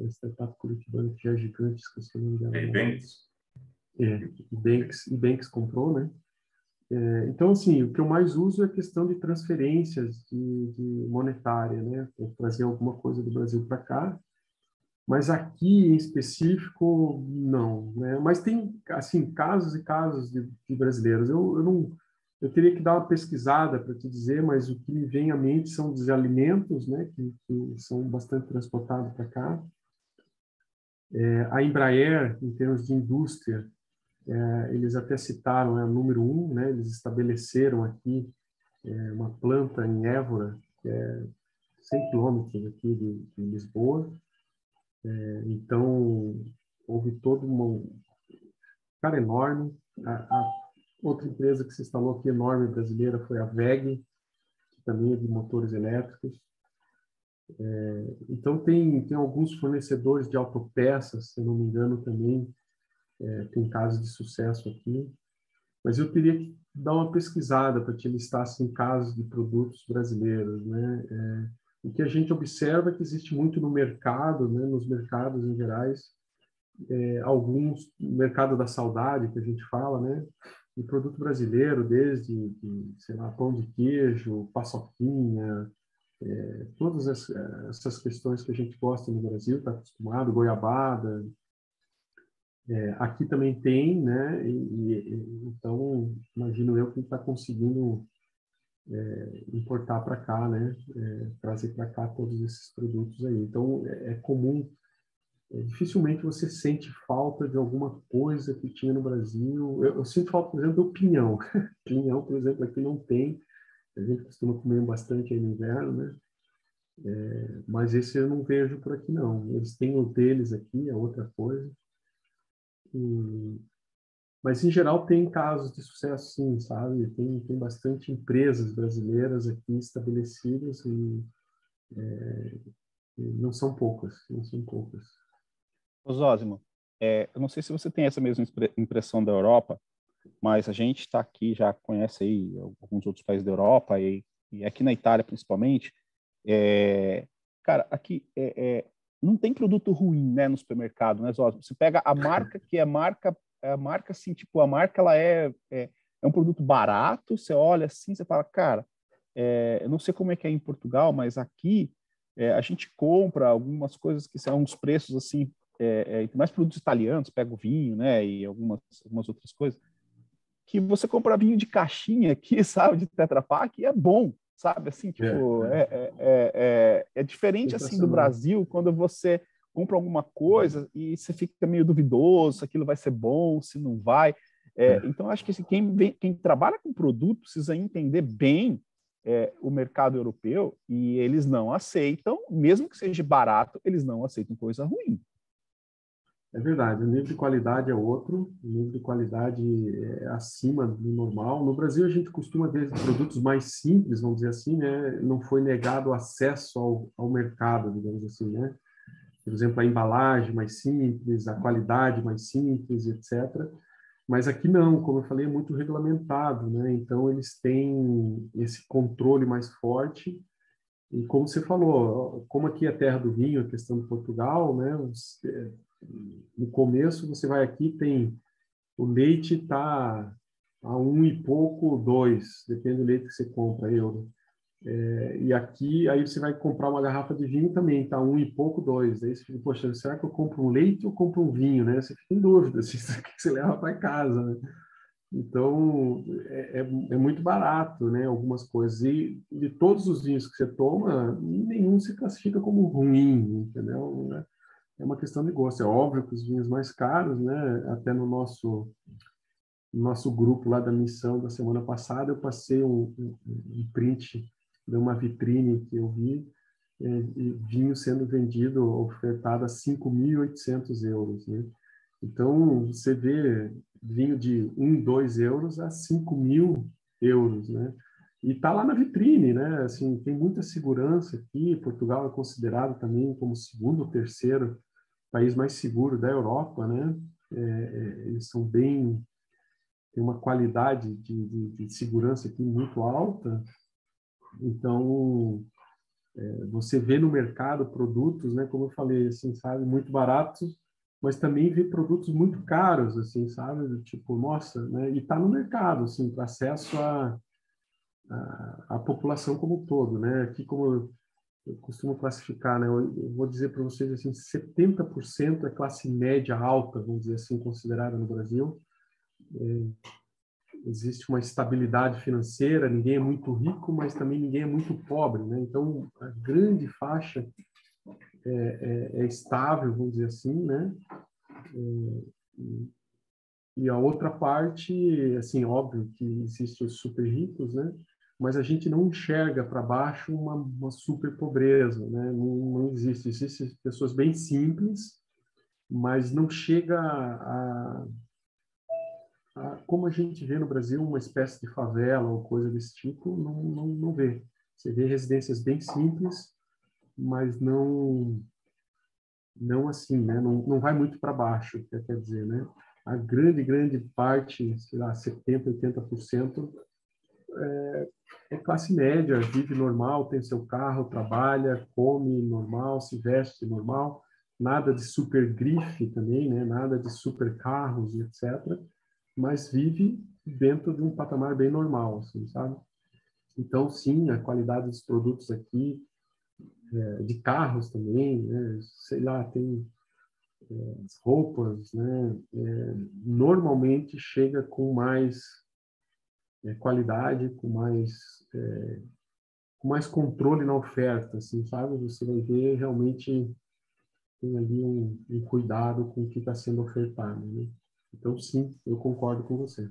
startup curitibana que já é gigante, esqueci o nome dela. Ebanks comprou, né? Então, assim, o que eu mais uso é a questão de transferências de monetária, né? Para trazer alguma coisa do Brasil para cá. Mas aqui, em específico, não, né? Mas tem, assim, casos e casos de brasileiros. Eu teria que dar uma pesquisada para te dizer, mas o que me vem à mente são os alimentos, né? Que são bastante transportados para cá. A Embraer, em termos de indústria, eles até citaram o número 1, né? Eles estabeleceram aqui uma planta em Évora, que é 100 quilômetros aqui de Lisboa. Então, houve todo um cara enorme. A outra empresa que se instalou aqui enorme brasileira foi a WEG, que também é de motores elétricos. Então, tem alguns fornecedores de autopeças, se eu não me engano, também tem casos de sucesso aqui. Mas eu teria que dar uma pesquisada para te listar assim, casos de produtos brasileiros, né? O que a gente observa é que existe muito no mercado, né? Nos mercados em gerais, alguns, mercado da saudade, que a gente fala, né? De produto brasileiro, desde, sei lá, pão de queijo, paçoquinha, todas essas questões que a gente gosta no Brasil, está acostumado, goiabada. Aqui também tem, né? Então, imagino eu que está conseguindo importar para cá, né? Trazer para cá todos esses produtos aí. Então, é comum, dificilmente você sente falta de alguma coisa que tinha no Brasil. Eu sinto falta, por exemplo, do pinhão. Pinhão, por exemplo, aqui não tem. A gente costuma comer bastante aí no inverno, né? Mas esse eu não vejo por aqui, não. Eles têm o deles aqui, é outra coisa. Mas, em geral, tem casos de sucesso, sim, sabe? Tem bastante empresas brasileiras aqui estabelecidas e não são poucas, não são poucas. Zósimo, eu não sei se você tem essa mesma impressão da Europa, mas a gente está aqui, já conhece aí alguns outros países da Europa e aqui na Itália, principalmente. Cara, aqui não tem produto ruim, né, no supermercado, né, Zósimo? Você pega a marca que é marca assim, tipo, a marca ela é um produto barato, você olha assim, você fala, cara, eu não sei como é que é em Portugal, mas aqui a gente compra algumas coisas que são uns preços assim, mais produtos italianos, pega o vinho, né, e algumas outras coisas, que você compra vinho de caixinha aqui, sabe, de Tetra Pak, e é bom, sabe, assim, tipo, é diferente assim do Brasil, quando você compra alguma coisa e você fica meio duvidoso se aquilo vai ser bom, se não vai. Então, acho que assim, quem trabalha com produto precisa entender bem o mercado europeu e eles não aceitam, mesmo que seja barato, eles não aceitam coisa ruim. É verdade, o nível de qualidade é outro, o nível de qualidade é acima do normal. No Brasil, a gente costuma ver produtos mais simples, vamos dizer assim, né? Não foi negado acesso ao mercado, digamos assim, né? por exemplo, a embalagem mais simples, a qualidade mais simples, etc. Mas aqui não, como eu falei, é muito regulamentado, né? Então eles têm esse controle mais forte. E como você falou, como aqui é terra do vinho, a questão de Portugal, né? No começo você vai aqui, tem o leite está a 1 e pouco, 2, depende do leite que você compra, euro. E aqui, aí você vai comprar uma garrafa de vinho também, tá 1 e pouco, 2. Aí você fica, poxa, será que eu compro um leite ou compro um vinho, né? Você fica em dúvida, se isso aqui você leva para casa, né? Então, é muito barato, né? Algumas coisas. E de todos os vinhos que você toma, nenhum se classifica como ruim, entendeu? É uma questão de gosto. É óbvio que os vinhos mais caros, né? Até no nosso grupo lá da missão da semana passada, eu passei um print de uma vitrine que eu vi, e vinho sendo vendido, ofertado a 5.800 euros, né? Então, você vê vinho de 1, 2 euros a 5.000 euros, né? E está lá na vitrine, né? Assim, tem muita segurança aqui. Portugal é considerado também como o segundo ou terceiro país mais seguro da Europa, né? Eles são bem, tem uma qualidade de segurança aqui muito alta. Então, você vê no mercado produtos, né? Como eu falei, assim, sabe, muito baratos, mas também vê produtos muito caros, assim, sabe? Tipo, nossa, né? E está no mercado, assim, para acesso à população como um todo, né? Aqui, como eu costumo classificar, né? Eu vou dizer para vocês, assim, 70% é classe média alta, vamos dizer assim, considerada no Brasil. Existe uma estabilidade financeira, ninguém é muito rico, mas também ninguém é muito pobre, né? Então, a grande faixa é estável, vamos dizer assim, né? E a outra parte, assim, óbvio que existem os super ricos, né? Mas a gente não enxerga para baixo uma super pobreza, né? Não existe. Existem pessoas bem simples, mas não chega como a gente vê no Brasil, uma espécie de favela ou coisa desse tipo, não vê. Você vê residências bem simples, mas não assim, né? Não vai muito para baixo, quer dizer, né? A grande parte, sei lá, 70%, 80% é classe média, vive normal, tem seu carro, trabalha, come normal, se veste normal, nada de super grife também, né? Nada de super carros, etc. Mas vive dentro de um patamar bem normal, assim, sabe? Então, sim, a qualidade dos produtos aqui, de carros também, né? Sei lá, tem roupas, né? Normalmente chega com mais qualidade, com mais controle na oferta, assim, sabe? Você vai ver realmente tem ali um cuidado com o que está sendo ofertado, né? Então, sim, eu concordo com você.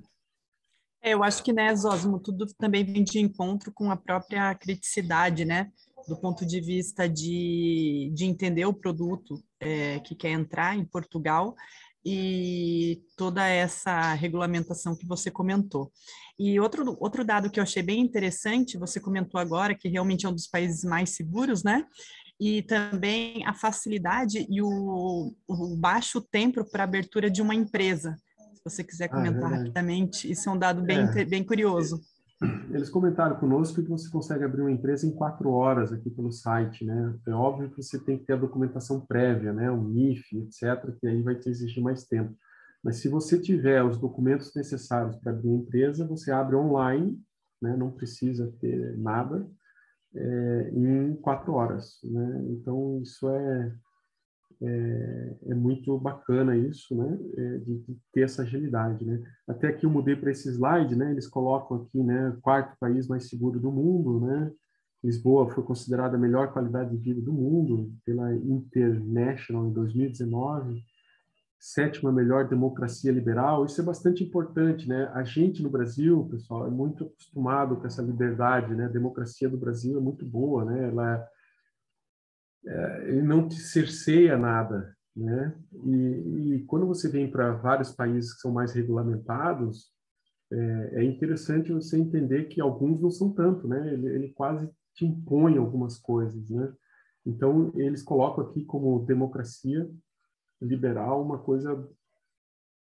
Eu acho que, né, Zósimo, tudo também vem de encontro com a própria criticidade, né, do ponto de vista de entender o produto que quer entrar em Portugal e toda essa regulamentação que você comentou. E outro dado que eu achei bem interessante, você comentou agora que realmente é um dos países mais seguros, né? E também a facilidade e o baixo tempo para abertura de uma empresa. Se você quiser É comentar verdade. rapidamente, isso é um dado bem curioso. Eles comentaram conosco que você consegue abrir uma empresa em 4 horas aqui pelo site, né? É óbvio que você tem que ter a documentação prévia, né? O NIF, etc., que aí vai te exigir mais tempo. Mas se você tiver os documentos necessários para abrir a empresa, você abre online, né? Não precisa ter nada, em 4 horas, né? Então, isso é muito bacana isso, né? De ter essa agilidade, né? Até aqui eu mudei para esse slide, né? Eles colocam aqui, né? Quarto país mais seguro do mundo, né? Lisboa foi considerada a melhor qualidade de vida do mundo pela International em 2019. Sétima melhor democracia liberal. Isso é bastante importante, né? A gente no Brasil, pessoal, é muito acostumado com essa liberdade, né? A democracia do Brasil é muito boa, né? Ele não te cerceia nada, né? E quando você vem para vários países que são mais regulamentados, é interessante você entender que alguns não são tanto, né? Ele quase te impõe algumas coisas, né? Então, eles colocam aqui como democracia liberal uma coisa,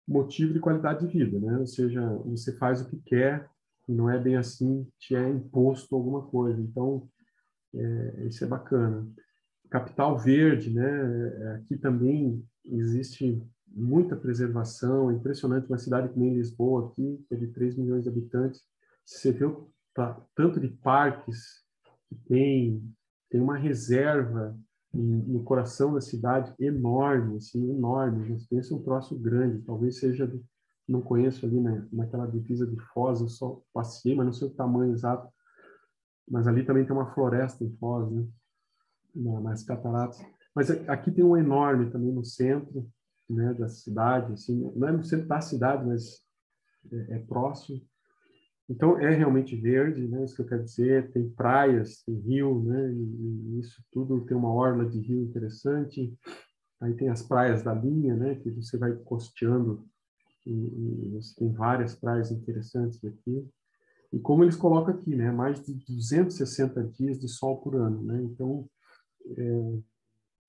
motivo de qualidade de vida, né? Ou seja, você faz o que quer e não é bem assim, te é imposto alguma coisa. Então, isso é bacana. Capital verde, né? Aqui também existe muita preservação, é impressionante, uma cidade que nem Lisboa aqui, teve 3 milhões de habitantes, você vê o tanto de parques que tem uma reserva no coração da cidade enorme, assim, enorme, gente, pensa um troço grande, talvez seja, não conheço ali, né, naquela divisa de Foz, eu só passei, mas não sei o tamanho exato, mas ali também tem uma floresta em Foz, né? Nas cataratas. Mas aqui tem um enorme também no centro, né, da cidade, assim, não é no centro da cidade, mas é próximo. Então é realmente verde, né, isso que eu quero dizer. Tem praias, tem rio, né, e isso tudo tem uma orla de rio interessante. Aí tem as praias da linha, né, que você vai costeando e você tem várias praias interessantes aqui. E como eles colocam aqui, né, mais de 260 dias de sol por ano, né? Então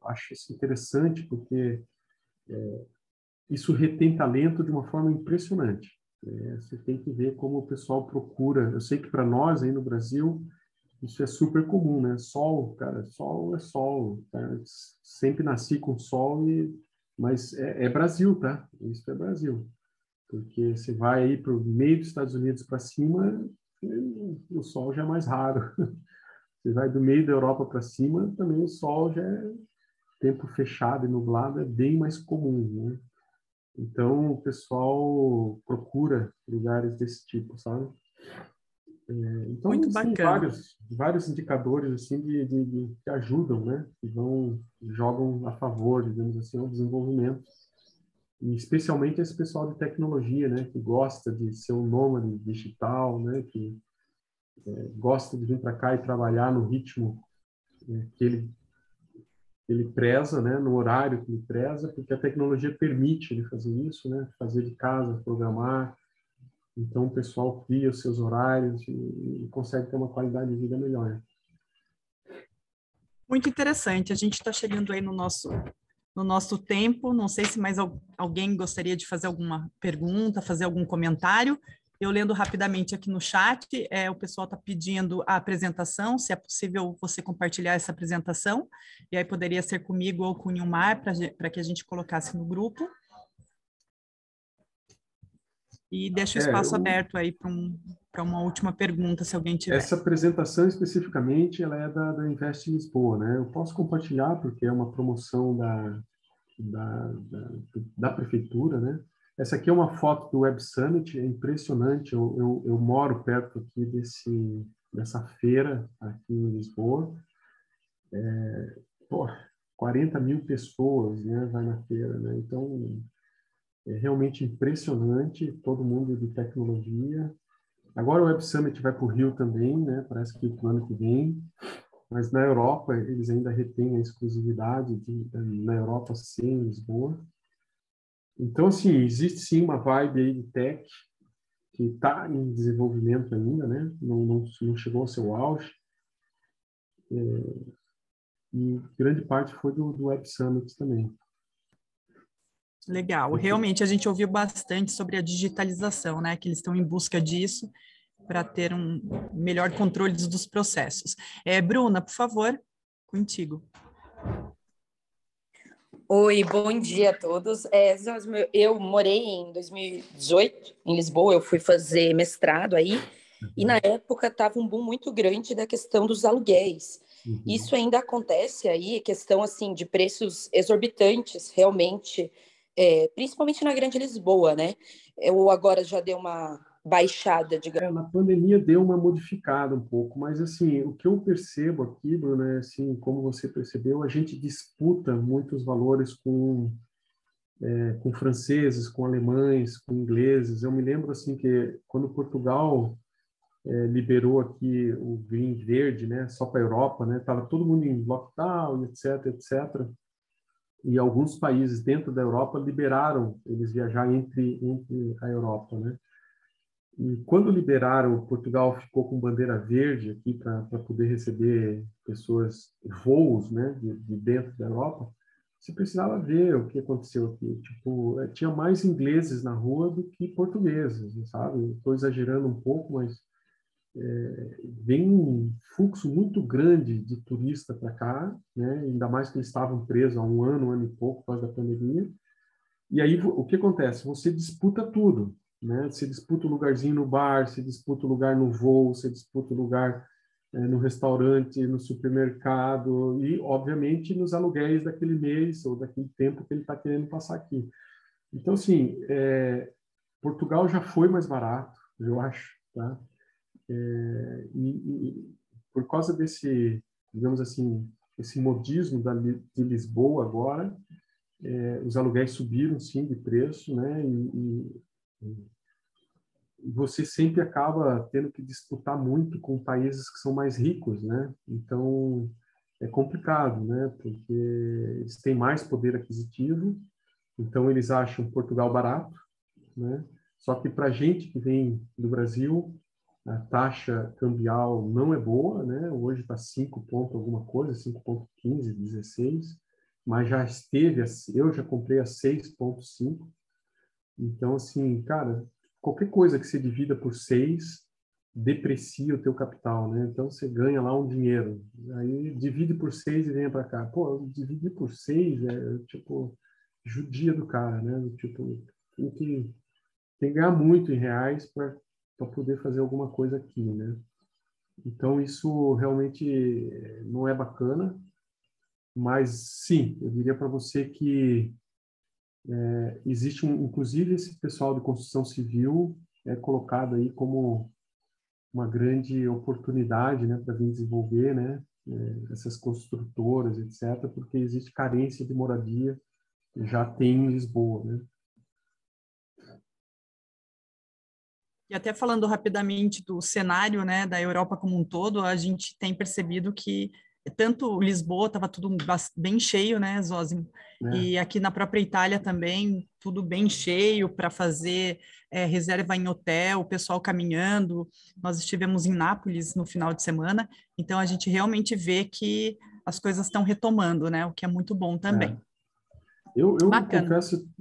acho isso interessante porque isso retém talento de uma forma impressionante. Você tem que ver como o pessoal procura. Eu sei que para nós aí no Brasil isso é super comum, né? Sol, cara, sol é sol. Tá? Sempre nasci com sol mas é Brasil, tá? Isso é Brasil, porque você vai aí para o meio dos Estados Unidos para cima, o sol já é mais raro. Você vai do meio da Europa para cima, também o sol já é tempo fechado e nublado, é bem mais comum, né? Então, o pessoal procura lugares desse tipo, sabe? Então, Muito tem bacana. vários indicadores assim que ajudam, né? Que jogam a favor, digamos assim, ao desenvolvimento. E especialmente esse pessoal de tecnologia, né? Que gosta de ser um nômade digital, né? Que gosta de vir para cá e trabalhar no ritmo que ele preza, né, no horário que ele preza, porque a tecnologia permite ele fazer isso, né, fazer de casa, programar. Então, o pessoal cria os seus horários e consegue ter uma qualidade de vida melhor. Muito interessante. A gente está chegando aí no nosso tempo. Não sei se mais alguém gostaria de fazer alguma pergunta, fazer algum comentário. Eu lendo rapidamente aqui no chat, o pessoal está pedindo a apresentação, se é possível você compartilhar essa apresentação, e aí poderia ser comigo ou com o Nilmar, para que a gente colocasse no grupo. E deixo o espaço aberto aí para uma última pergunta, se alguém tiver. Essa apresentação especificamente, ela é da Invest Lisboa, né? Eu posso compartilhar porque é uma promoção da prefeitura, né? Essa aqui é uma foto do Web Summit, é impressionante. Eu moro perto aqui dessa feira aqui em Lisboa. Pô, 40 mil pessoas, né? Vai na feira, né? Então é realmente impressionante. Todo mundo de tecnologia. Agora o Web Summit vai para o Rio também, né? Parece que no ano que vem. Mas na Europa eles ainda retêm a exclusividade na Europa ser em Lisboa. Então, assim, existe sim uma vibe aí de tech que está em desenvolvimento ainda, né? Não chegou ao seu auge. E grande parte foi do Web Summit também. Legal. Realmente, a gente ouviu bastante sobre a digitalização, né? Que eles estão em busca disso para ter um melhor controle dos processos. Bruna, por favor, contigo. Oi, bom dia a todos. Eu morei em 2018 em Lisboa, eu fui fazer mestrado aí, e na época estava um boom muito grande da questão dos aluguéis. Uhum. Isso ainda acontece aí, questão assim de preços exorbitantes, realmente, principalmente na Grande Lisboa, né? Ou agora já deu uma baixada, digamos. Na pandemia deu uma modificada um pouco, mas assim, o que eu percebo aqui, Bruno, é assim, como você percebeu, a gente disputa muitos valores com franceses, com alemães, com ingleses. Eu me lembro assim que quando Portugal liberou aqui o Green Verde, né, só para a Europa, né, tava todo mundo em lockdown, etc, etc. E alguns países dentro da Europa liberaram eles viajar entre a Europa, né? E quando liberaram, Portugal ficou com bandeira verde aqui para poder receber pessoas, voos, né, de dentro da Europa. Você precisava ver o que aconteceu aqui. Tipo, tinha mais ingleses na rua do que portugueses, sabe? Estou exagerando um pouco, mas vem um fluxo muito grande de turista para cá, né? Ainda mais que eles estavam presos há um ano e pouco por causa da pandemia. E aí o que acontece? Você disputa tudo, né? Você disputa o lugarzinho no bar, você disputa o lugar no voo, você disputa o lugar no restaurante, no supermercado e, obviamente, nos aluguéis daquele mês ou daquele tempo que ele está querendo passar aqui. Então, assim, Portugal já foi mais barato, eu acho, tá? E por causa desse, digamos assim, esse modismo de Lisboa agora, os aluguéis subiram, sim, de preço, né? E você sempre acaba tendo que disputar muito com países que são mais ricos, né? Então, é complicado, né? Porque eles têm mais poder aquisitivo, então eles acham Portugal barato, né? Só que para a gente que vem do Brasil, a taxa cambial não é boa, né? Hoje está 5 ponto alguma coisa, 5,15, 16, mas já esteve, eu já comprei a 6,5. Então, assim, cara, qualquer coisa que você divida por 6 deprecia o teu capital, né? Então, você ganha lá um dinheiro. Aí, divide por 6 e venha para cá. Pô, dividir por 6 é, tipo, judia do cara, né? Tipo, tem que ganhar muito em reais para poder fazer alguma coisa aqui, né? Então, isso realmente não é bacana. Mas, sim, eu diria para você que existe, inclusive, esse pessoal de construção civil é colocado aí como uma grande oportunidade, né, para vir desenvolver, né, essas construtoras, etc., porque existe carência de moradia, já tem em Lisboa, né? E até falando rapidamente do cenário, né, da Europa como um todo, a gente tem percebido que tanto Lisboa estava tudo bem cheio, né, Zósimo? E aqui na própria Itália também, tudo bem cheio para fazer reserva em hotel, o pessoal caminhando. Nós estivemos em Nápoles no final de semana, então a gente realmente vê que as coisas estão retomando, né, o que é muito bom também. Eu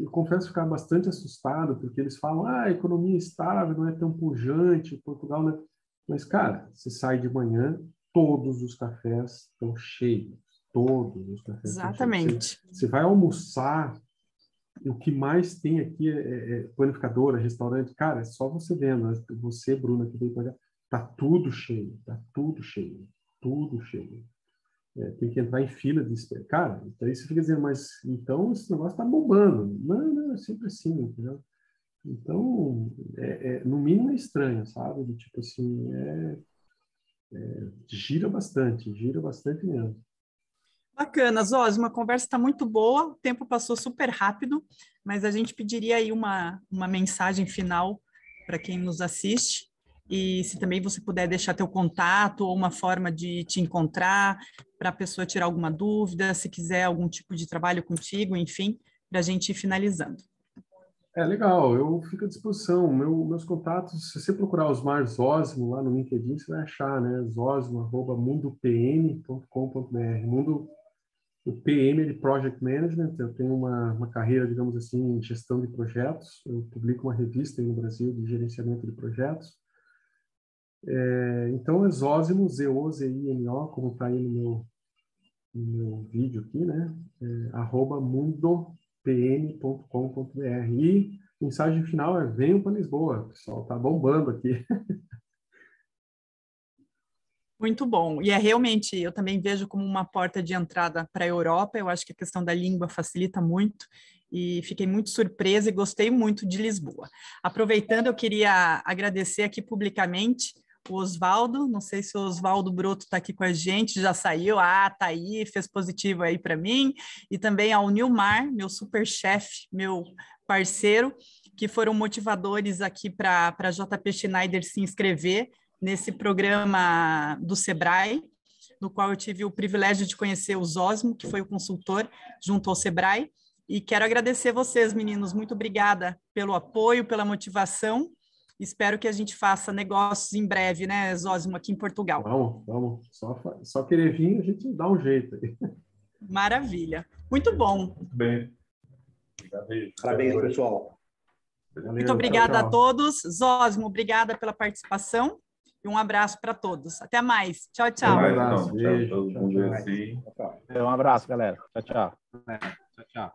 confesso ficar bastante assustado, porque eles falam, a economia estável, não é tão pujante, Portugal não é... Mas, cara, você sai de manhã, todos os cafés estão cheios, todos os cafés Exatamente. estão cheios. Você vai almoçar, o que mais tem aqui é panificadora, restaurante, cara, é só você vendo, né? Você, Bruna, que veio para cá, tá tudo cheio, tudo cheio. Tem que entrar em fila de espera. Cara, então aí você fica dizendo, mas então esse negócio está bombando. Não, é sempre assim, entendeu? Então, no mínimo é estranho, sabe? Tipo assim, gira bastante mesmo. Bacana, Zózimo, a conversa está muito boa, o tempo passou super rápido, mas a gente pediria aí uma mensagem final para quem nos assiste. E se também você puder deixar teu contato ou uma forma de te encontrar, para a pessoa tirar alguma dúvida, se quiser algum tipo de trabalho contigo, enfim, para a gente ir finalizando. Legal, eu fico à disposição. Meus contatos, se você procurar Osmar Zósimo lá no LinkedIn, você vai achar, né? Zosimo@mundopm.com.br. O PM de Project Management, eu tenho uma carreira, digamos assim, em gestão de projetos. Eu publico uma revista aí no Brasil de gerenciamento de projetos. Então, é Zósimo, Z-O-Z-I-M-O, como está aí no meu vídeo aqui, né? @mundopm.com.br. E mensagem final é: venham para Lisboa, pessoal, tá bombando aqui. Muito bom. E realmente, eu também vejo como uma porta de entrada para a Europa. Eu acho que a questão da língua facilita muito e fiquei muito surpresa e gostei muito de Lisboa. Aproveitando, eu queria agradecer aqui publicamente o Oswaldo, não sei se o Oswaldo Broto está aqui com a gente, já saiu, tá aí, fez positivo aí para mim, e também ao Nilmar, meu super chefe, meu parceiro, que foram motivadores aqui para a JP Schneider se inscrever nesse programa do Sebrae, no qual eu tive o privilégio de conhecer o Zósimo, que foi o consultor junto ao Sebrae, e quero agradecer vocês, meninos, muito obrigada pelo apoio, pela motivação, Espero que a gente faça negócios em breve, né, Zósimo, aqui em Portugal. Vamos. Só querer vir, a gente dá um jeito aí. Maravilha. Muito bom. Muito bem. Parabéns, pessoal. Valeu, Muito obrigada tchau. a todos. Zósimo, obrigada pela participação e um abraço para todos. Até mais. Tchau, tchau. Até mais, Um abraço, então. beijo, Tchau, tchau, vamos ver tchau. assim. Um abraço, galera. Tchau, tchau.